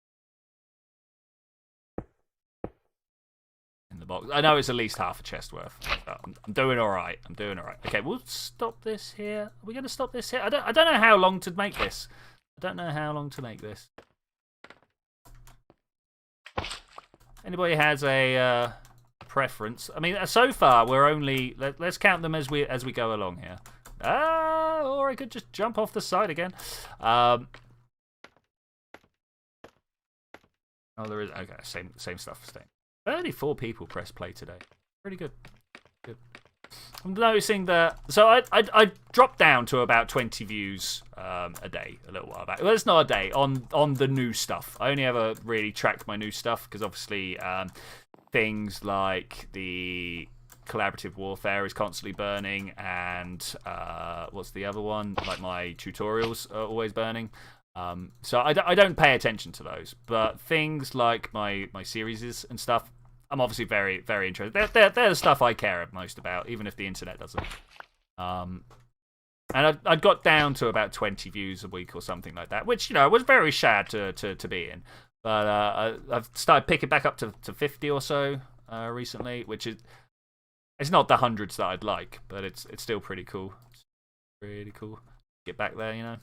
S1: in the box. I know it's at least half a chest worth. I'm doing all right. Okay, we'll stop this here. Are we going to stop this here? I don't know how long to make this. Anybody has a preference? I mean, so far we're only let's count them as we go along here. Or I could just jump off the side again. Oh, there is okay. Same stuff. 34 people press play today. Pretty good. Good. I'm noticing that. So I dropped down to about 20 views a day a little while back. Well, it's not a day on the new stuff. I only ever really track my new stuff because obviously things like the collaborative warfare is constantly burning, and what's the other one? Like my tutorials are always burning. So I don't pay attention to those, but things like my series and stuff, I'm obviously very, very interested. They're the stuff I care most about, even if the internet doesn't. And I'd got down to about 20 views a week or something like that, which, you know, was very sad to be in. But I've started picking back up to 50 or so recently, which is it's not the hundreds that I'd like, but it's still pretty cool. It's pretty cool. Get back there, you know.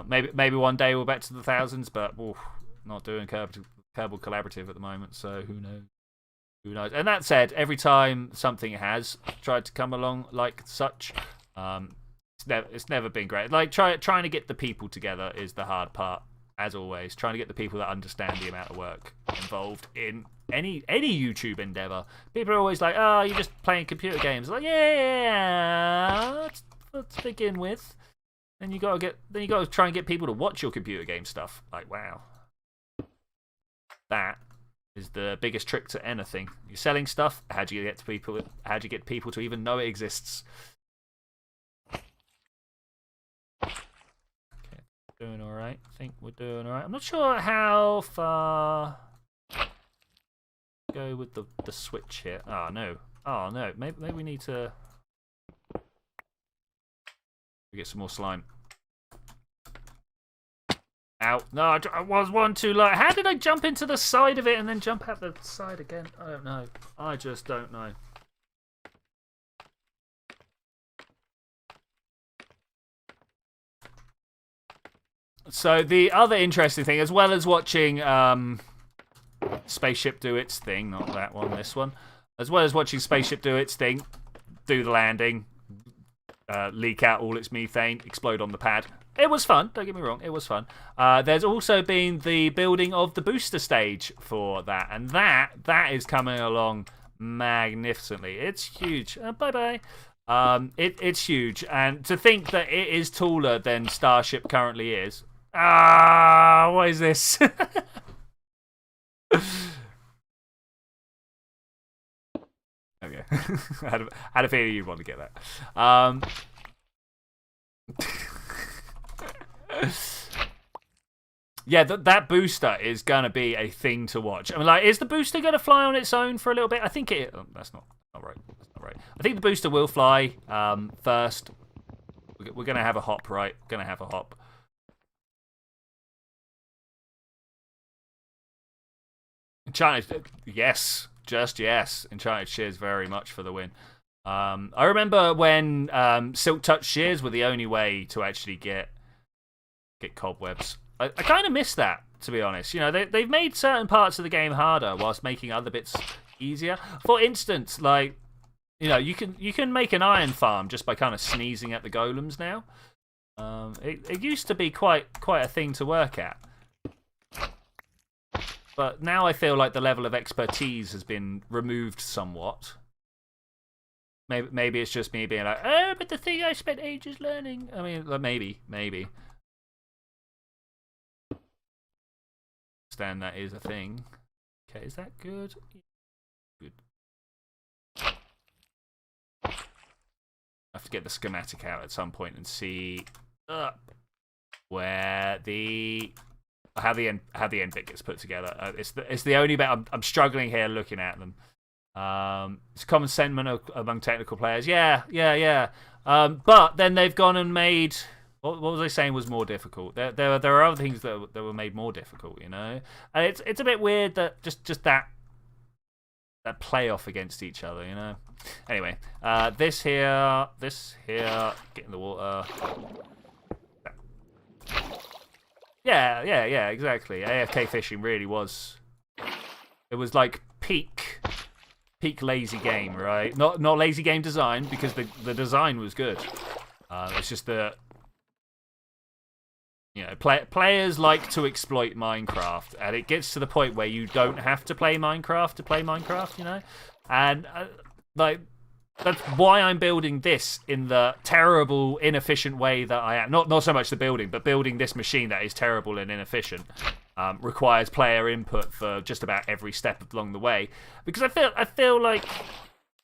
S1: Maybe one day we'll back to the thousands, but not doing Kerbal Collaborative at the moment, so who knows? Who knows? And that said, every time something has tried to come along like such, it's never been great. Like trying to get the people together is the hard part, as always. Trying to get the people that understand the amount of work involved in any YouTube endeavor. People are always like, "Oh, you're just playing computer games." Like, yeah, let's begin with. Then you gotta try and get people to watch your computer game stuff. Like, wow, that is the biggest trick to anything. You're selling stuff. How do you get people to even know it exists? Okay, doing all right. I think we're doing all right. I'm not sure how far go with the switch here. Oh no. Maybe we need to get some more slime. Ow. No, I was one too low. How did I jump into the side of it and then jump out the side again? I don't know. I just don't know. So the other interesting thing, as well as watching Spaceship do its thing, not that one, this one, as well as watching Spaceship do its thing, do the landing, leak out all its methane, explode on the pad. It was fun, don't get me wrong, it was fun. There's also been the building of the booster stage for that, and that is coming along magnificently. It's huge. Bye-bye. It's huge, and to think that it is taller than Starship currently is. What is this? Okay. I had a feeling you'd want to get that. Yeah, that booster is going to be a thing to watch. I mean, like, is the booster going to fly on its own for a little bit? I think it... Oh, that's not right. That's not right. I think the booster will fly first. We're going to have a hop, right? Going to have a hop. Enchanted... Yes. Just yes. Enchanted, cheers very much for the win. I remember when Silk Touch shears were the only way to actually get cobwebs. I kind of miss that, to be honest. You know, they've made certain parts of the game harder whilst making other bits easier. For instance, like, you know, you can make an iron farm just by kind of sneezing at the golems now. It used to be quite a thing to work at. But now I feel like the level of expertise has been removed somewhat. Maybe it's just me being like, oh, but the thing I spent ages learning. I mean, maybe. Understand that is a thing. Okay, is that good? Good. I have to get the schematic out at some point and see where how the end bit gets put together. It's the only bit I'm struggling here looking at them. It's a common sentiment among technical players. Yeah. But then they've gone and made what was I saying was more difficult. There are other things that were made more difficult, you know. And it's a bit weird that just that play off against each other, you know. Anyway, this here, get in the water. Yeah, exactly. AFK fishing really was. It was like peak lazy game, right? Not lazy game design, because the design was good. It's just that, you know, players like to exploit Minecraft, and it gets to the point where you don't have to play Minecraft to play Minecraft, you know. And like, that's why I'm building this in the terrible, inefficient way that I am. Not so much the building, but building this machine that is terrible and inefficient. Requires player input for just about every step along the way, because I feel like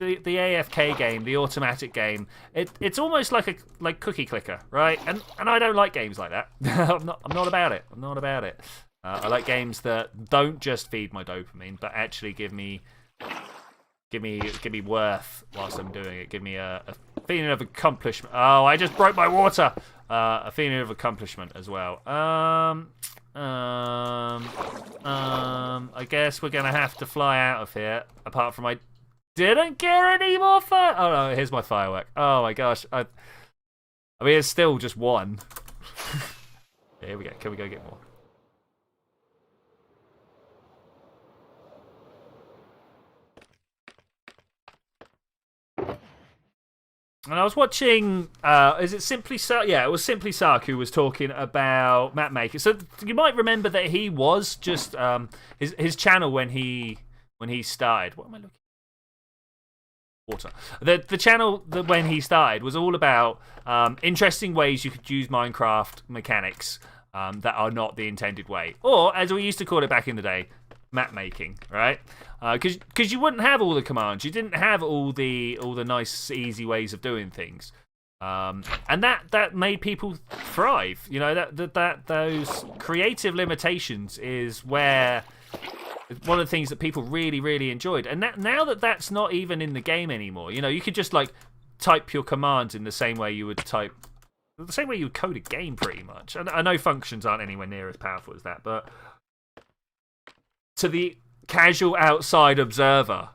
S1: the AFK game, the automatic game, it's almost like a cookie clicker, right? And I don't like games like that. I'm not about it. I like games that don't just feed my dopamine, but actually give me worth whilst I'm doing it. Give me a feeling of accomplishment. Oh, I just broke my water. A feeling of accomplishment as well. I guess we're gonna have to fly out of here. Apart from I didn't get any more fire. Oh no, here's my firework. Oh my gosh. I mean, it's still just one. Here we go. Can we go get more? And I was watching, is it Simply Sark? Yeah, it was Simply Sark who was talking about map making. So you might remember that he was just his channel when he started. What am I looking? Water. The channel that when he started was all about interesting ways you could use Minecraft mechanics that are not the intended way, or as we used to call it back in the day, map making, right? Because you wouldn't have all the commands, you didn't have all the nice easy ways of doing things, and that made people thrive. You know, that those creative limitations is where one of the things that people really enjoyed. And now that's not even in the game anymore. You know, you could just like type your commands in the same way you would code a game, pretty much. And I know functions aren't anywhere near as powerful as that, but to the casual outside observer,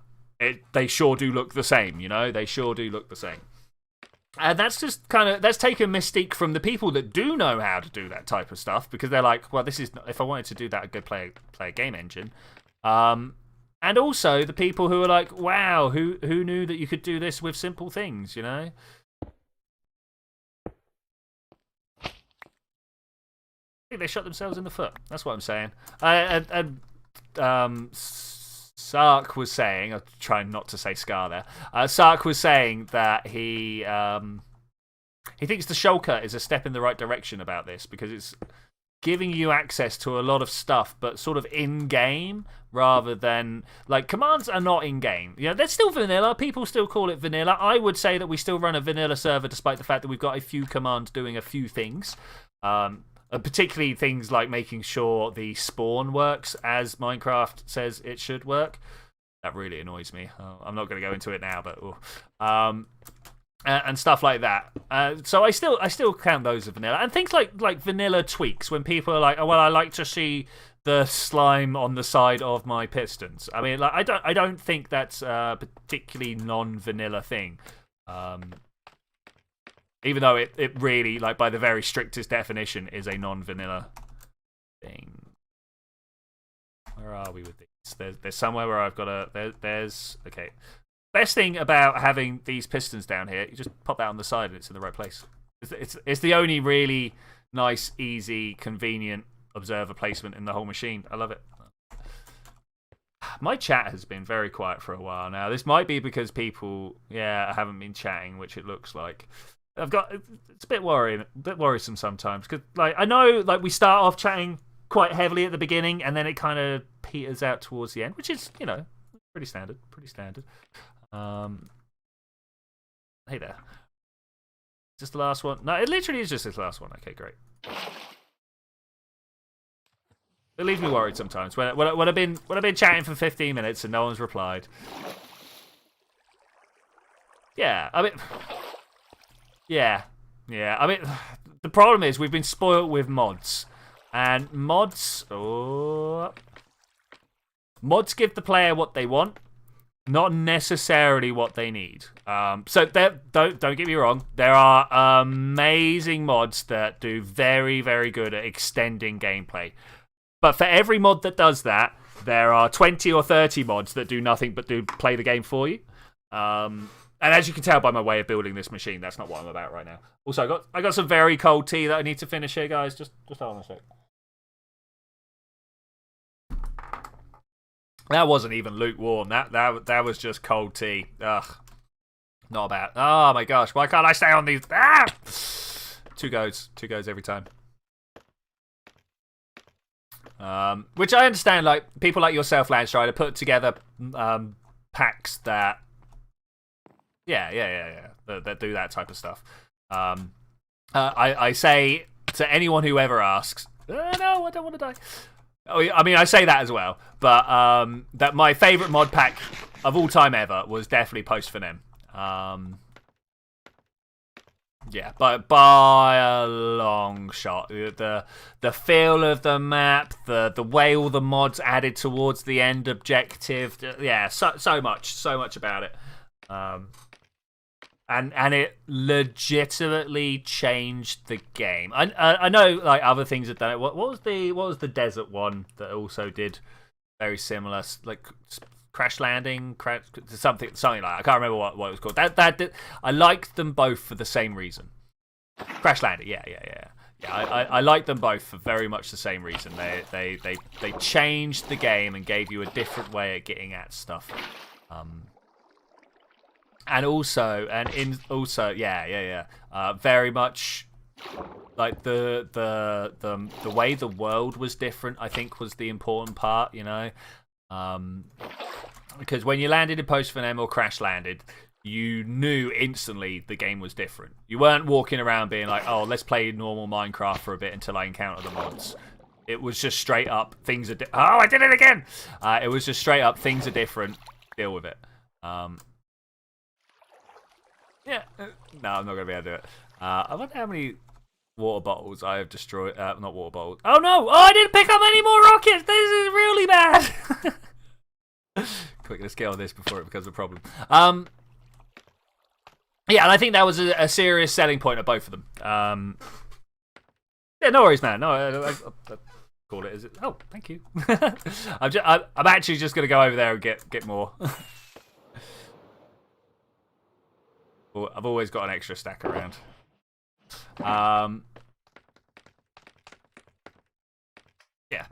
S1: they sure do look the same, you know? They sure do look the same. And that's just that's taken mystique from the people that do know how to do that type of stuff, because they're like, well, this is, if I wanted to do that, I'd go play a game engine. And also the people who are like, wow, who knew that you could do this with simple things, you know? I think they shot themselves in the foot. That's what I'm saying. Sark was saying, I'm trying not to say Scar there. Sark was saying that he thinks the shulker is a step in the right direction about this, because it's giving you access to a lot of stuff, but sort of in-game, rather than, like, commands are not in-game. You know, they're still vanilla. People still call it vanilla. I would say that we still run a vanilla server, despite the fact that we've got a few commands doing a few things. Particularly things like making sure the spawn works as Minecraft says it should work. That really annoys me. I'm not going to go into it now, but and stuff like that. So I still count those as vanilla, and things like vanilla tweaks when people are like, oh well, I like to see the slime on the side of my pistons. I mean, like I don't think that's a particularly non-vanilla thing. Even though it really, like, by the very strictest definition, is a non-vanilla thing. Where are we with these? There's somewhere where I've got a... There's... Okay. Best thing about having these pistons down here, you just pop that on the side and it's in the right place. It's the only really nice, easy, convenient observer placement in the whole machine. I love it. My chat has been very quiet for a while now. This might be because people, haven't been chatting, which it looks like. It's a bit worrisome sometimes because, like, I know, like, we start off chatting quite heavily at the beginning and then it kind of peters out towards the end, which is, pretty standard. Hey there. Is this the last one? No, it literally is just this last one. Okay, great. It leaves me worried sometimes when I've been chatting for 15 minutes and no one's replied. Yeah, I mean. Yeah. I mean, the problem is we've been spoiled with mods. And mods give the player what they want, not necessarily what they need. So don't get me wrong. There are amazing mods that do very, very good at extending gameplay. But for every mod that does that, there are 20 or 30 mods that do nothing but play the game for you. And as you can tell by my way of building this machine, that's not what I'm about right now. Also, I got some very cold tea that I need to finish here, guys. Just hold on a sec. That wasn't even lukewarm. That was just cold tea. Ugh, not bad. Oh my gosh, why can't I stay on these? Ah! Two goes every time. Which I understand. Like, people like yourself, Landstrider, put together packs that. Yeah. That do that type of stuff. I say to anyone who ever asks, no, I don't want to die. I mean, I say that as well, but that my favourite mod pack of all time ever was definitely Post for Them. Yeah, by a long shot. The feel of the map, the way all the mods added towards the end objective. Yeah, so much about it. And it legitimately changed the game. I know, like, other things have done it. What was the desert one that also did very similar, like Crash Landing, something like that. I can't remember what it was called. I liked them both for the same reason. Crash Landing, yeah. I liked them both for very much the same reason. They changed the game and gave you a different way of getting at stuff. And also, very much like the way the world was different, I think, was the important part, because when you landed in Post for Them or Crash Landed, you knew instantly the game was different. You weren't walking around being like, oh, let's play normal Minecraft for a bit until I encounter the mods. It was just straight up, things are... Oh, I did it again! It was just straight up, things are different, deal with it. Yeah, no, I'm not going to be able to do it. I wonder how many water bottles I have destroyed. Not water bottles. Oh, no! Oh, I didn't pick up any more rockets! This is really bad! Quick, let's get on this before it becomes a problem. Yeah, and I think that was a serious selling point of both of them. Yeah, no worries, man. No, I call it. Is it? Oh, thank you. I'm actually just going to go over there and get more. I've always got an extra stack around. Yeah.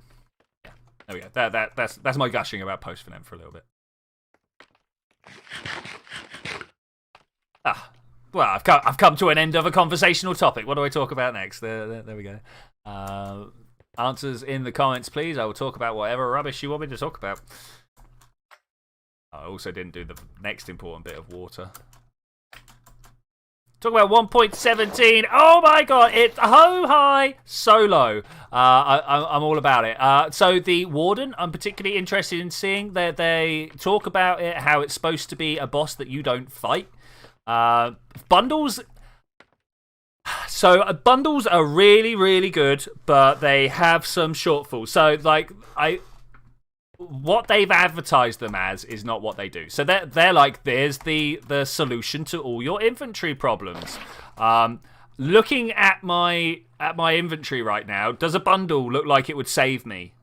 S1: There we go. That's my gushing about Post for Them for a little bit. Well, I've come to an end of a conversational topic. What do I talk about next? There we go. Answers in the comments, please. I will talk about whatever rubbish you want me to talk about. I also didn't do the next important bit of water. Talk about 1.17. Oh my god, it's high, so low. I'm all about it. So the Warden, I'm particularly interested in seeing. They talk about it, how it's supposed to be a boss that you don't fight. Bundles. So bundles are really, really good, but they have some shortfalls. So like what they've advertised them as is not what they do. So they're like, there's the solution to all your inventory problems. Looking at my inventory right now, does a bundle look like it would save me?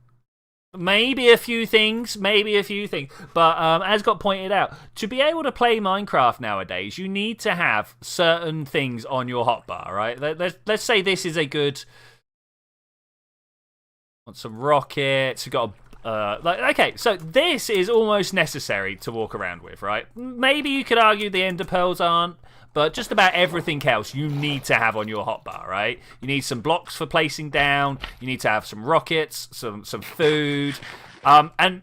S1: Maybe a few things, but as got pointed out, to be able to play Minecraft nowadays, you need to have certain things on your hotbar, right? Let's say this is a good. Want some rockets? We got okay, so this is almost necessary to walk around with, right? Maybe you could argue the ender pearls aren't. But just about everything else you need to have on your hotbar, right? You need some blocks for placing down. You need to have some rockets, some food. And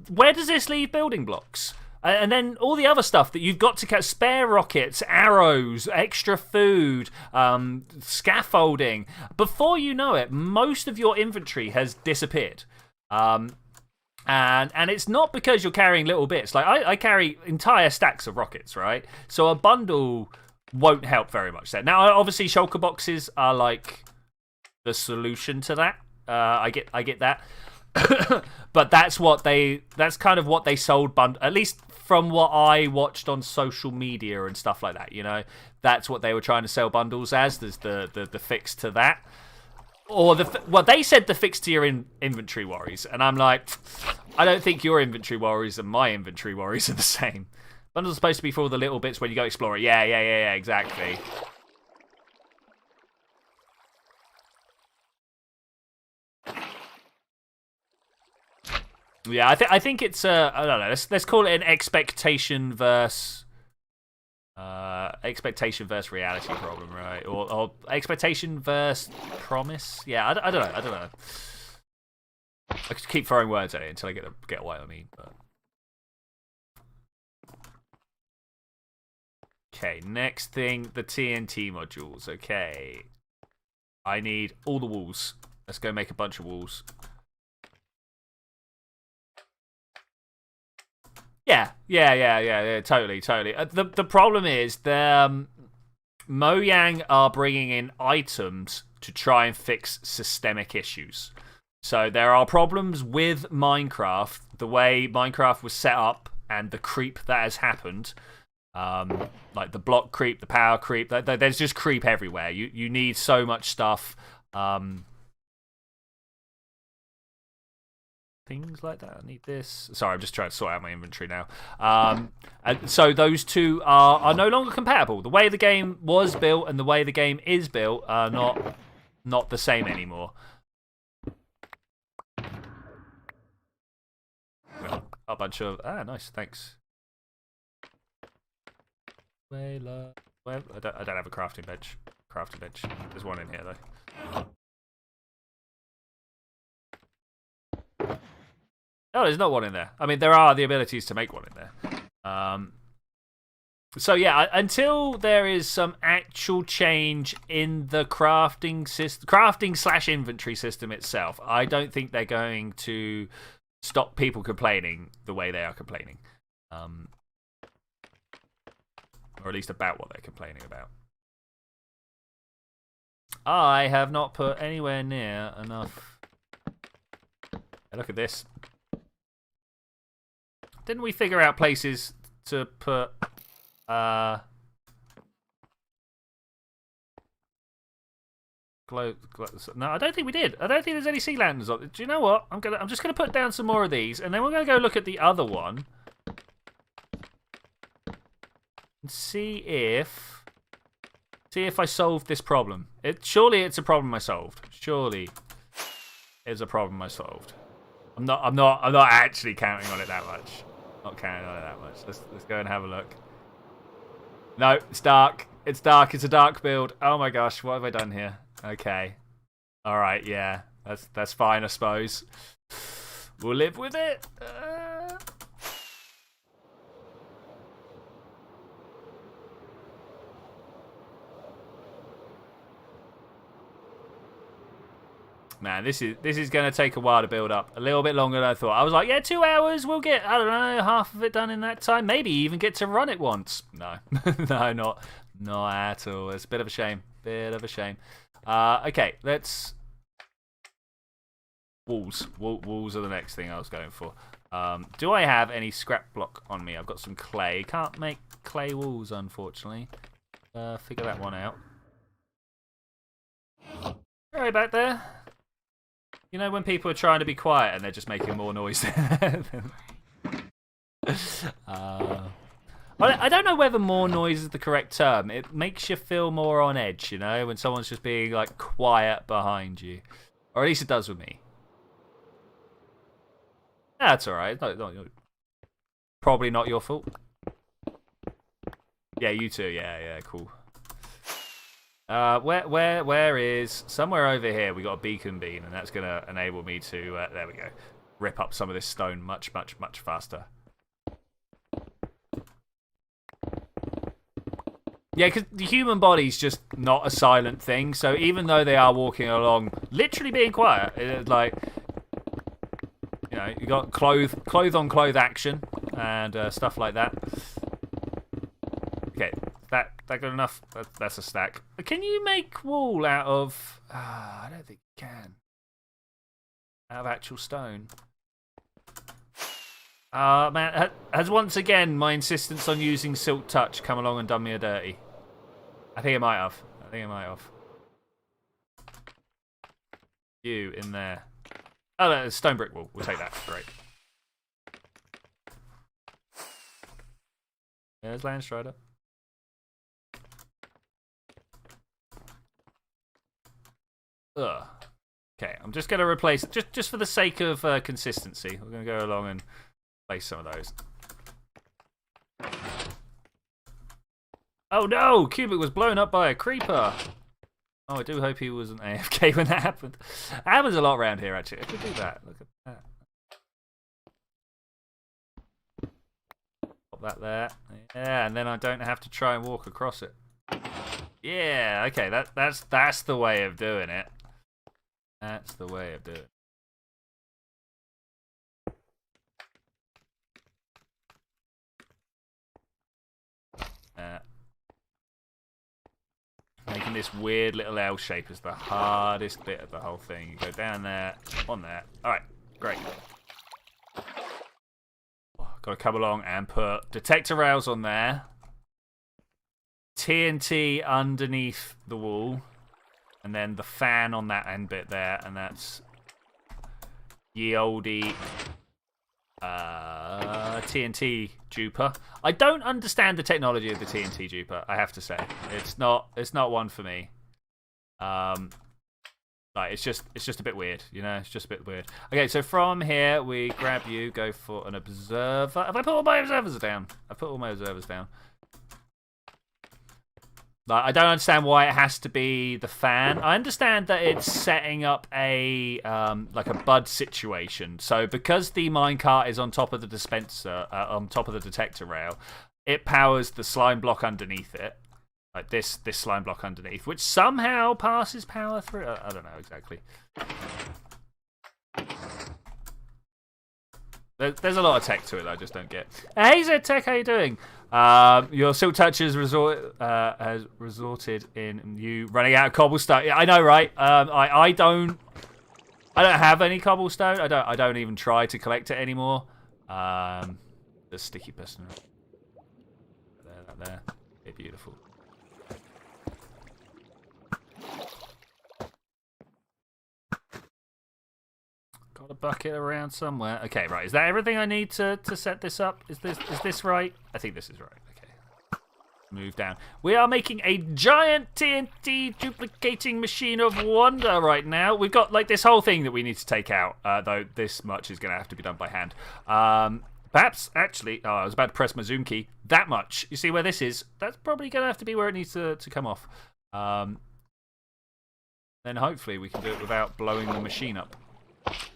S1: where does this leave building blocks? And then all the other stuff that you've got to get, spare rockets, arrows, extra food, scaffolding. Before you know it, most of your inventory has disappeared. And it's not because you're carrying little bits. Like I carry entire stacks of rockets, right? So a bundle won't help very much there. Now, obviously, shulker boxes are like the solution to that. I get that, but that's kind of what they sold at least from what I watched on social media and stuff like that. You know, that's what they were trying to sell bundles as. There's the fix to that. Or they said the fix to your inventory worries, and I'm like, I don't think your inventory worries and my inventory worries are the same. Bundles are supposed to be for all the little bits when you go explore it. Yeah, exactly. Yeah, I think it's I don't know. Let's call it an expectation versus reality problem, right? Or expectation versus promise. Yeah, I don't know. I could keep throwing words at it until I get what I mean. But okay, next thing, the TNT modules. Okay, I need all the walls. Let's go make a bunch of walls. Yeah, totally. The problem is Mojang are bringing in items to try and fix systemic issues. So there are problems with Minecraft, the way Minecraft was set up, and the creep that has happened. Like the block creep, the power creep. There's just creep everywhere. You need so much stuff. Things like that. I need this. Sorry, I'm just trying to sort out my inventory now. And so those two are no longer compatible. The way the game was built and the way the game is built are not the same anymore. A bunch of nice, thanks. I don't have a crafting bench. There's one in here though. No, there's not one in there. I mean, there are the abilities to make one in there. So yeah, until there is some actual change in the crafting / inventory system itself, I don't think they're going to stop people complaining the way they are complaining, or at least about what they're complaining about. I have not put anywhere near enough. Hey, look at this. Didn't we figure out places to put glow? No, I don't think we did. I don't think there's any sea lanterns on. Do you know what? I'm just gonna put down some more of these, and then we're gonna go look at the other one and see if I solved this problem. Surely it's a problem I solved. Surely it's a problem I solved. I'm not actually counting on it that much. Not counting on it that much. Let's go and have a look. No, it's dark. It's dark. It's a dark build. Oh my gosh, what have I done here? Okay. All right, yeah. That's fine, I suppose. We'll live with it. Man, this is going to take a while to build up. A little bit longer than I thought. I was like, yeah, 2 hours. We'll get, I don't know, half of it done in that time. Maybe even get to run it once. No. No, Not at all. It's a bit of a shame. Bit of a shame. Okay, let's... Walls. Walls are the next thing I was going for. Do I have any scrap block on me? I've got some clay. Can't make clay walls, unfortunately. Figure that one out. Right back there. You know when people are trying to be quiet and they're just making more noise? I don't know whether more noise is the correct term. It makes you feel more on edge, you know, when someone's just being like quiet behind you. Or at least it does with me. That's alright. Probably not your fault. Yeah, you too. Yeah, cool. Where is... Somewhere over here we got a beacon beam, and that's going to enable me to... there we go. Rip up some of this stone much faster. Yeah, because the human body's just not a silent thing, so even though they are walking along, literally being quiet, it's like, you know, you got clothes on clothes action and stuff like that. Okay, that good enough? That's a stack. Can you make wool out of? I don't think you can. Out of actual stone. Man, has once again my insistence on using Silk Touch come along and done me a dirty? I think it might have. You in there. Oh, that's stone brick wall. We'll take that. Great. There's Landstrider. Ugh. Okay, I'm just going to replace... Just for the sake of consistency, we're going to go along and place some of those. Oh no! Cubic was blown up by a creeper! Oh, I do hope he wasn't AFK when that happened. It happens a lot around here, actually. If we do that, look at that. Pop that there. Yeah, and then I don't have to try and walk across it. Yeah, okay, that's the way of doing it. That's the way of doing it. Making this weird little L shape is the hardest bit of the whole thing. You go down there, on there. Alright, great. Got to come along and put detector rails on there. TNT underneath the wall. And then the fan on that end bit there. And that's ye olde TNT duper. I don't understand the technology of the TNT duper, I have to say. It's not one for me. Like it's just a bit weird, you know, it's just a bit weird. Okay, so from here we grab you, go for an observer. Have I put all my observers down? I've put all my observers down. Like, I don't understand why it has to be the fan. I understand that it's setting up a like a bud situation. So because the minecart is on top of the dispenser, on top of the detector rail, it powers the slime block underneath it, like this slime block underneath, which somehow passes power through. I don't know exactly. There's a lot of tech to it that I just don't get. Hey Z-Tech, how you doing? Your Silk Touch has resulted in you running out of cobblestone. Yeah, I know, right? I don't have any cobblestone. I don't even try to collect it anymore. The sticky piston. There. Okay, beautiful. Got a bucket around somewhere. Okay, right. Is that everything I need to set this up? Is this right? I think this is right. Okay. Move down. We are making a giant TNT duplicating machine of wonder right now. We've got like this whole thing that we need to take out, though this much is going to have to be done by hand. Perhaps, actually, I was about to press my zoom key. That much. You see where this is? That's probably going to have to be where it needs to come off. Then hopefully we can do it without blowing the machine up.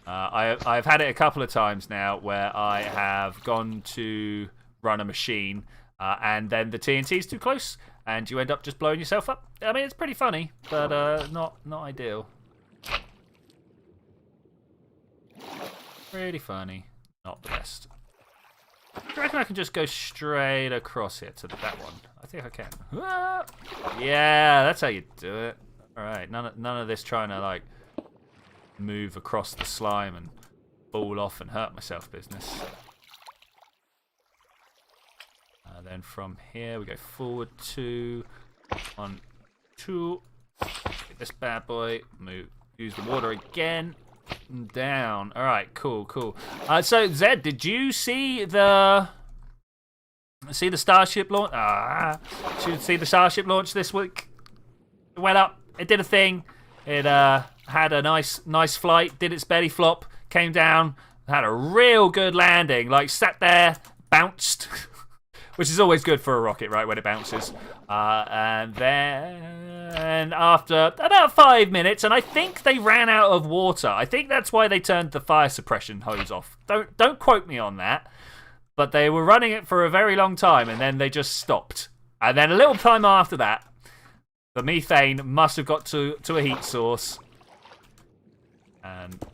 S1: I've had it a couple of times now where I have gone to run a machine and then the TNT is too close and you end up just blowing yourself up. I mean, it's pretty funny, but not ideal. Pretty funny. Not the best. I reckon I can just go straight across here to that one. I think I can. Ah! Yeah, that's how you do it. All right, none of this trying to like move across the slime and fall off and hurt myself business. Then from here we go forward 2, 1, 2. Get this bad boy. Move. Use the water again. Down. All right. Cool. So Zed, did you see the Starship launch? Did you see the Starship launch this week? It went up. It did a thing. It had a nice flight. Did its belly flop. Came down. Had a real good landing. Like sat there, bounced. Which is always good for a rocket, right, when it bounces. And then after about 5 minutes, and I think they ran out of water. I think that's why they turned the fire suppression hose off. Don't quote me on that. But they were running it for a very long time, and then they just stopped. And then a little time after that, the methane must have got to a heat source. And do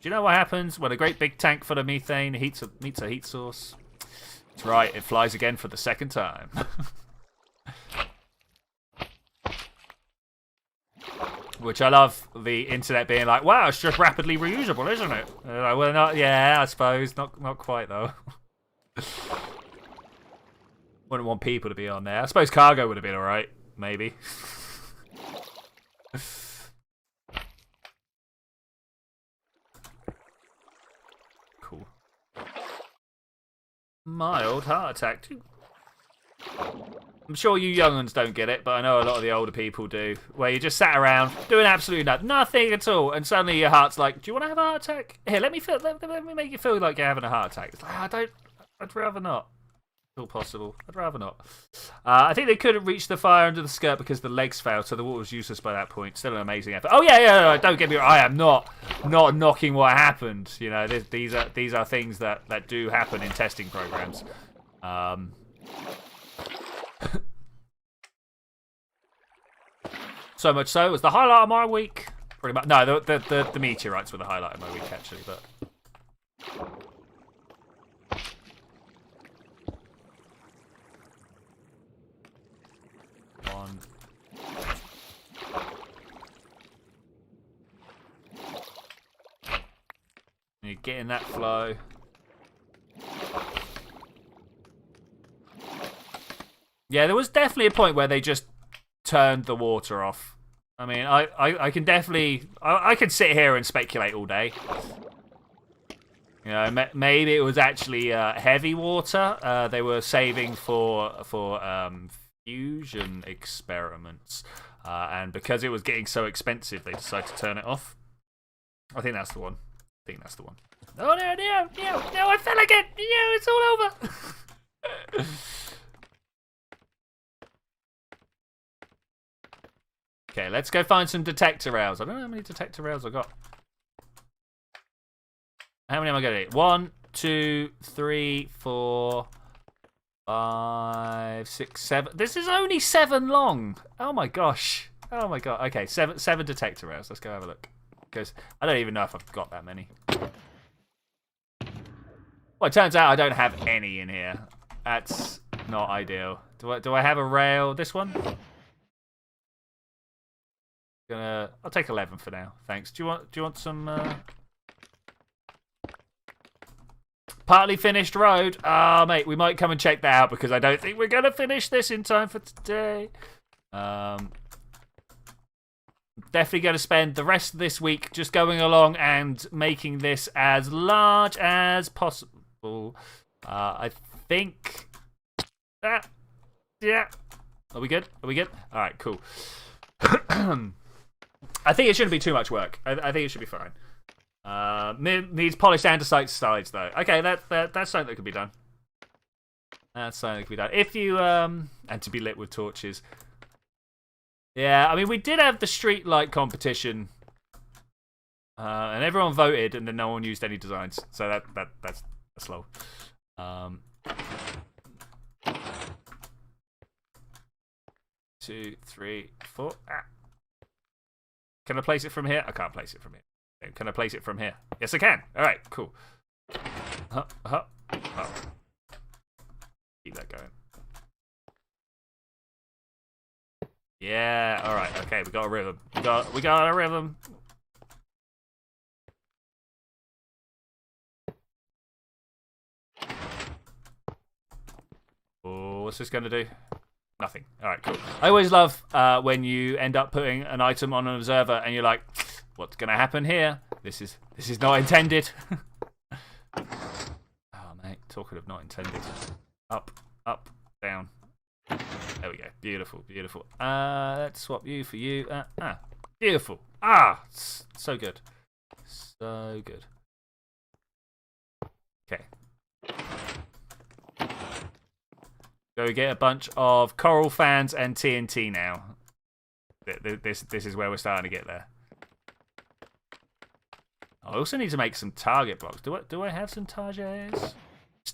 S1: you know what happens when a great big tank full of methane meets a heat source? That's right, it flies again for the second time. Which I love the internet being like, wow, it's just rapidly reusable, isn't it? Like, well, not, yeah, I suppose. Not quite, though. Wouldn't want people to be on there. I suppose cargo would have been alright, maybe. Cool. Mild heart attack. I'm sure you young ones don't get it, but I know a lot of the older people do. Where you just sat around doing absolutely nothing at all, and suddenly your heart's like, "Do you want to have a heart attack? Here, let me make you feel like you're having a heart attack." It's like, I'd rather not. It's all possible. I'd rather not. I think they couldn't reach the fire under the skirt because the legs failed, so the water was useless by that point. Still an amazing effort. Oh yeah. Don't get me wrong. I am not knocking what happened. You know, these are things that do happen in testing programs. So much so, it was the highlight of my week. Pretty much. No, the meteorites were the highlight of my week actually, but. One. You're getting that flow. Yeah, there was definitely a point where they just turned the water off. I mean, I can definitely... I can sit here and speculate all day. You know, maybe it was actually heavy water they were saving for fusion experiments. And because it was getting so expensive, they decided to turn it off. I think that's the one. Oh, no, I fell again. No, it's all over. Okay, let's go find some detector rails. I don't know how many detector rails I got. How many am I going to get? 1, 2, 3, 4, 5, 6, 7. This is only 7 long. Oh my gosh. Oh my god. Okay, seven detector rails. Let's go have a look. Because I don't even know if I've got that many. Well, it turns out I don't have any in here. That's not ideal. Do I have a rail? This one? I'll take 11 for now. Thanks. Do you want some partly finished road? Ah, mate, we might come and check that out because I don't think we're gonna finish this in time for today. Definitely going to spend the rest of this week just going along and making this as large as possible. I think that. Yeah. Are we good? All right, cool. I think it shouldn't be too much work. I think it should be fine. Needs polished andesite sides, though. Okay, that's something that could be done. If you, and to be lit with torches. Yeah, I mean, we did have the street light competition. And everyone voted, and then no one used any designs. So that's slow. 2, 3, 4. Ah. Can I place it from here? I can't place it from here. Can I place it from here? Yes, I can. All right, cool. Oh. Keep that going. Yeah, alright, okay, we got a rhythm. We got a rhythm. Oh, what's this gonna do? Nothing. Alright, cool. I always love when you end up putting an item on an observer and you're like, what's gonna happen here? This is not intended. Oh mate, talking of not intended. Up, down. There we go. Beautiful, beautiful. Let's swap you for you. Beautiful. So good. So good. Okay. Go get a bunch of coral fans and TNT now. This is where we're starting to get there. I also need to make some target blocks. Do I have some targets?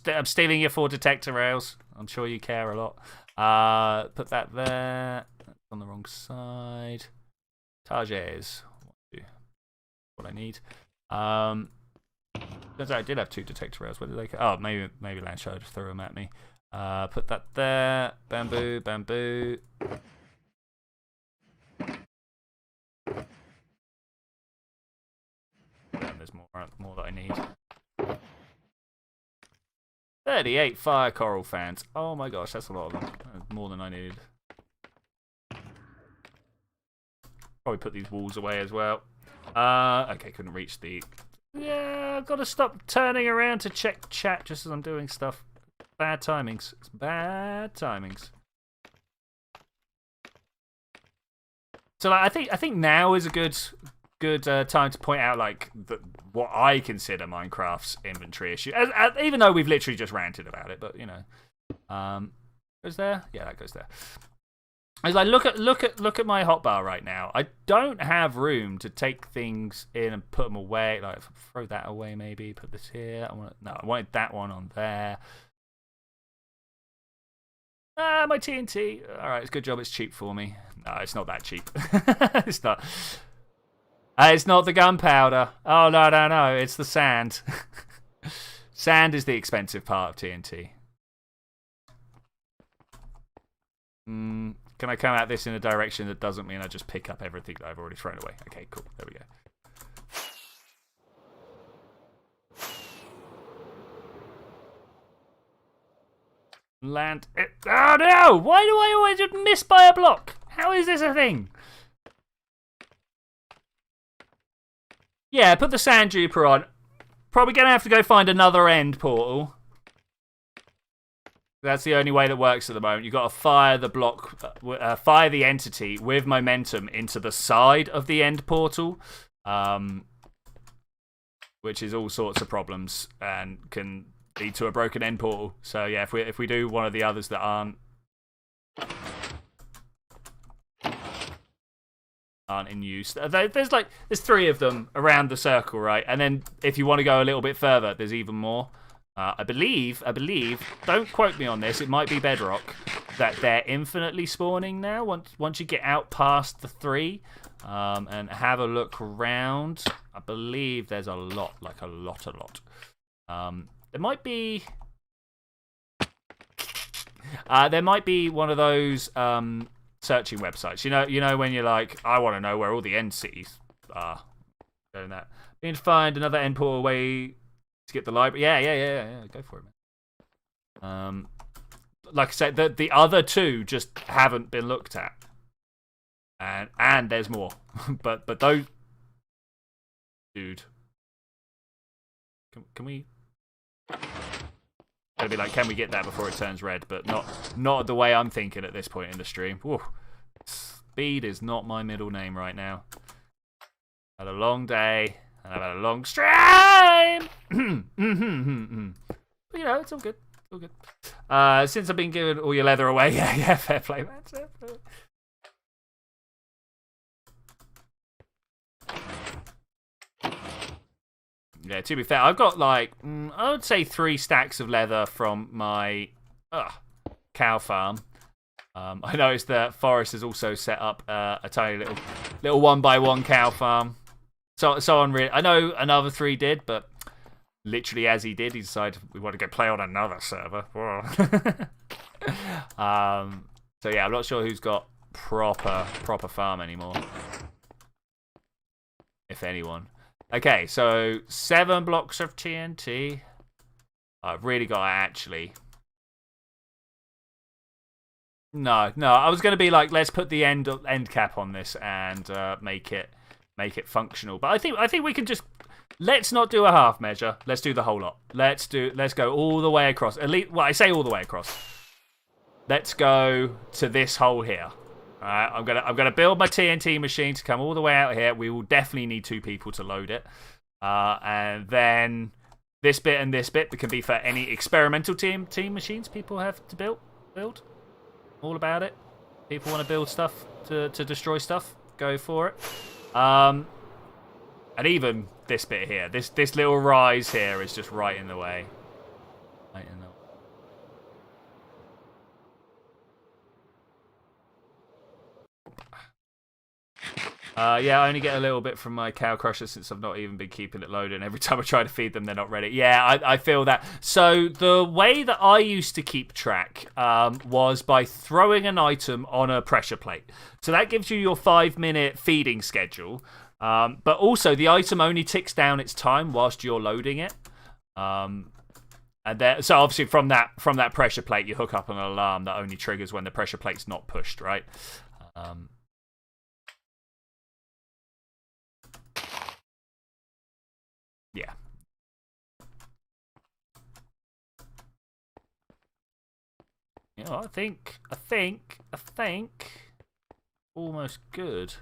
S1: I'm stealing your 4 detector rails. I'm sure you care a lot. Put that there. That's on the wrong side. Targets. What I need. Turns out I did have 2 detector rails. Where did they go? Oh, maybe Landshark just threw them at me. Put that there. Bamboo, bamboo. And there's more that I need. 38 fire coral fans. Oh my gosh, that's a lot of them. That's more than I needed. Probably put these walls away as well. Okay, couldn't reach the... Yeah, I've got to stop turning around to check chat just as I'm doing stuff. Bad timings. It's bad timings. So like, I think now is a good time to point out like what I consider Minecraft's inventory issue. Even though we've literally just ranted about it, but you know, goes there. Yeah, that goes there. It's like look at my hotbar right now. I don't have room to take things in and put them away. Like throw that away, maybe put this here. I wanted that one on there. My TNT. All right, it's a good job. It's cheap for me. No, it's not that cheap. It's not. It's not the gunpowder. Oh no! It's the sand. Sand is the expensive part of TNT. Can I come at this in a direction that doesn't mean I just pick up everything that I've already thrown away? Okay, cool. There we go. Land it. Oh no! Why do I always just miss by a block? How is this a thing? Yeah, put the sand duper on. Probably gonna have to go find another end portal. That's the only way that works at the moment. You've got to fire the block, fire the entity with momentum into the side of the end portal, which is all sorts of problems and can lead to a broken end portal. So yeah, if we do one of the others that aren't in use, there's 3 of them around the circle, right? And then if you want to go a little bit further, there's even more. I believe, don't quote me on this, it might be Bedrock, that they're infinitely spawning now once you get out past the 3 and have a look around. I believe there's a lot, like a lot. There might be one of those searching websites. You know when you're like, I want to know where all the end cities are. Doing that. We need to find another end portal way to get the library. Yeah. Go for it, man. Like I said, the other 2 just haven't been looked at, and there's more. but those, dude, can we? It'll be like, can we get that before it turns red? But not the way I'm thinking at this point in the stream. Whew. Speed is not my middle name right now. Had a long day. And I've had a long stream! But, you know, it's all good. It's all good. Since I've been giving all your leather away, yeah, fair play, man. Fair play. Yeah, to be fair, I've got like, I would say 3 stacks of leather from my cow farm. I noticed that Forrest has also set up a tiny little 1x1 cow farm. So I know another 3 did, but literally as he did, he decided we want to go play on another server. So yeah, I'm not sure who's got proper farm anymore. If anyone. Okay, so 7 blocks of TNT. I've really got to actually... No, I was going to be like, let's put the end cap on this and make it functional. But I think we can just... Let's not do a half measure. Let's do the whole lot. Let's go all the way across. At least, well, I say all the way across. Let's go to this hole here. All right, I'm gonna build my TNT machine to come all the way out here. We will definitely need 2 people to load it, and then this bit and this bit can be for any experimental team machines people have to build. All about it. People want to build stuff to destroy stuff. Go for it. And even this bit here, this little rise here is just right in the way. Right in the way. Yeah, I only get a little bit from my cow crusher since I've not even been keeping it loaded. And every time I try to feed them, they're not ready. Yeah, I feel that. So the way that I used to keep track was by throwing an item on a pressure plate. So that gives you your 5-minute feeding schedule. But also, the item only ticks down its time whilst you're loading it. And then, so obviously from that pressure plate, you hook up an alarm that only triggers when the pressure plate's not pushed, right? Yeah. You know, I think almost good.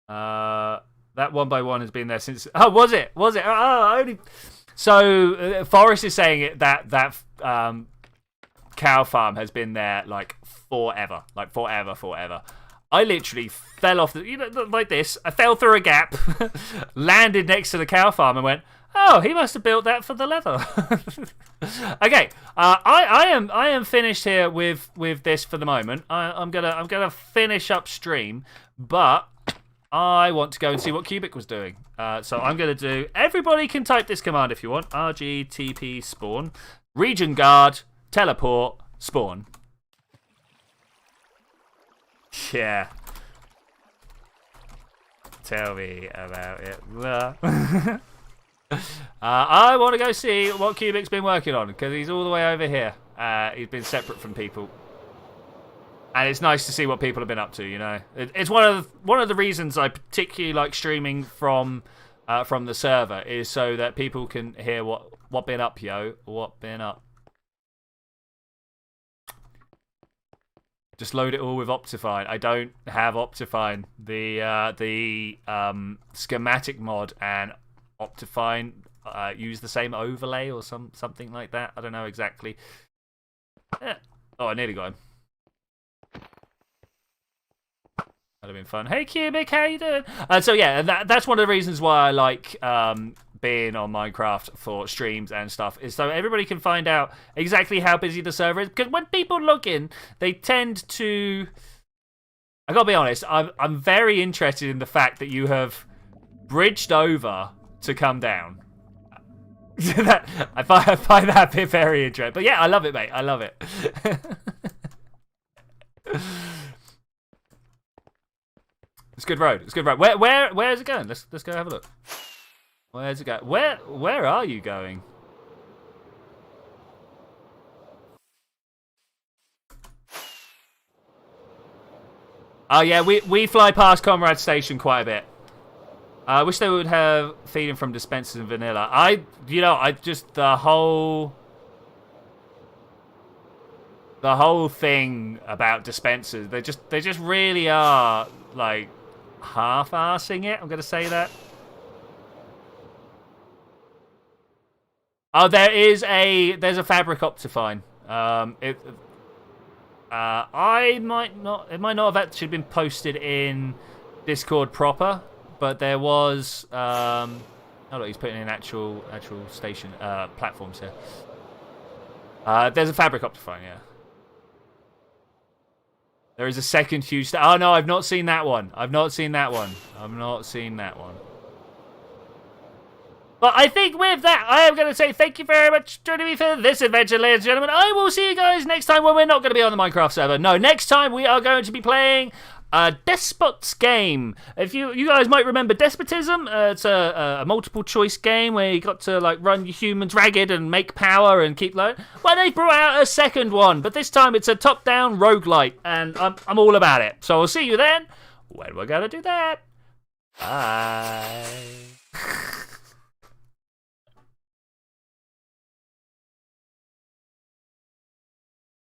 S1: That 1x1 has been there since. Oh, was it? Oh, only. So Forrest is saying it that cow farm has been there like forever, forever. I literally fell off like this. I fell through a gap, landed next to the cow farm, and went, "Oh, he must have built that for the leather." Okay, I am finished here with this for the moment. I'm gonna finish upstream, but I want to go and see what Cubic was doing. So I'm gonna do. Everybody can type this command if you want. RGTP spawn, region guard, teleport, spawn. Yeah. Tell me about it. I want to go see what Cubic's been working on because he's all the way over here. He's been separate from people, and it's nice to see what people have been up to. You know, it's one of the reasons I particularly like streaming from the server is so that people can hear what been up, yo, what been up. Just load it all with Optifine. I don't have Optifine. The schematic mod and Optifine use the same overlay or something like that. I don't know exactly. Yeah. Oh, I nearly got him. That'd have been fun. Hey, Cubic, how you doing? So yeah, that's one of the reasons why I like being on Minecraft for streams and stuff, is so everybody can find out exactly how busy the server is. Because when people log in, they tend to... I gotta be honest, I'm very interested in the fact that you have bridged over to come down. I find that bit very interesting. But yeah, I love it, mate. I love it. It's a good road. It's a good road. Where is it going? Let's go have a look. Where's it going? Where are you going? Oh yeah, we fly past Comrade Station quite a bit. I wish they would have feeding from dispensers and vanilla. I just the whole thing about dispensers, they just really are like half-arsing it. I'm gonna say that. Oh, there's a fabric Optifine. It might not have actually been posted in Discord proper, but there was. Oh look, he's putting in actual station platforms here. There's a fabric Optifine, yeah. There is a second huge. Oh no, I've not seen that one. But I think with that, I am going to say thank you very much for joining me for this adventure, ladies and gentlemen. I will see you guys next time when we're not going to be on the Minecraft server. No, next time we are going to be playing a Despots game. If you guys might remember Despotism, it's a multiple choice game where you got to like run your humans ragged and make power and keep low. Well, they brought out a second one, but this time it's a top-down roguelite, and I'm all about it. So I'll see you then when we're going to do that. Bye.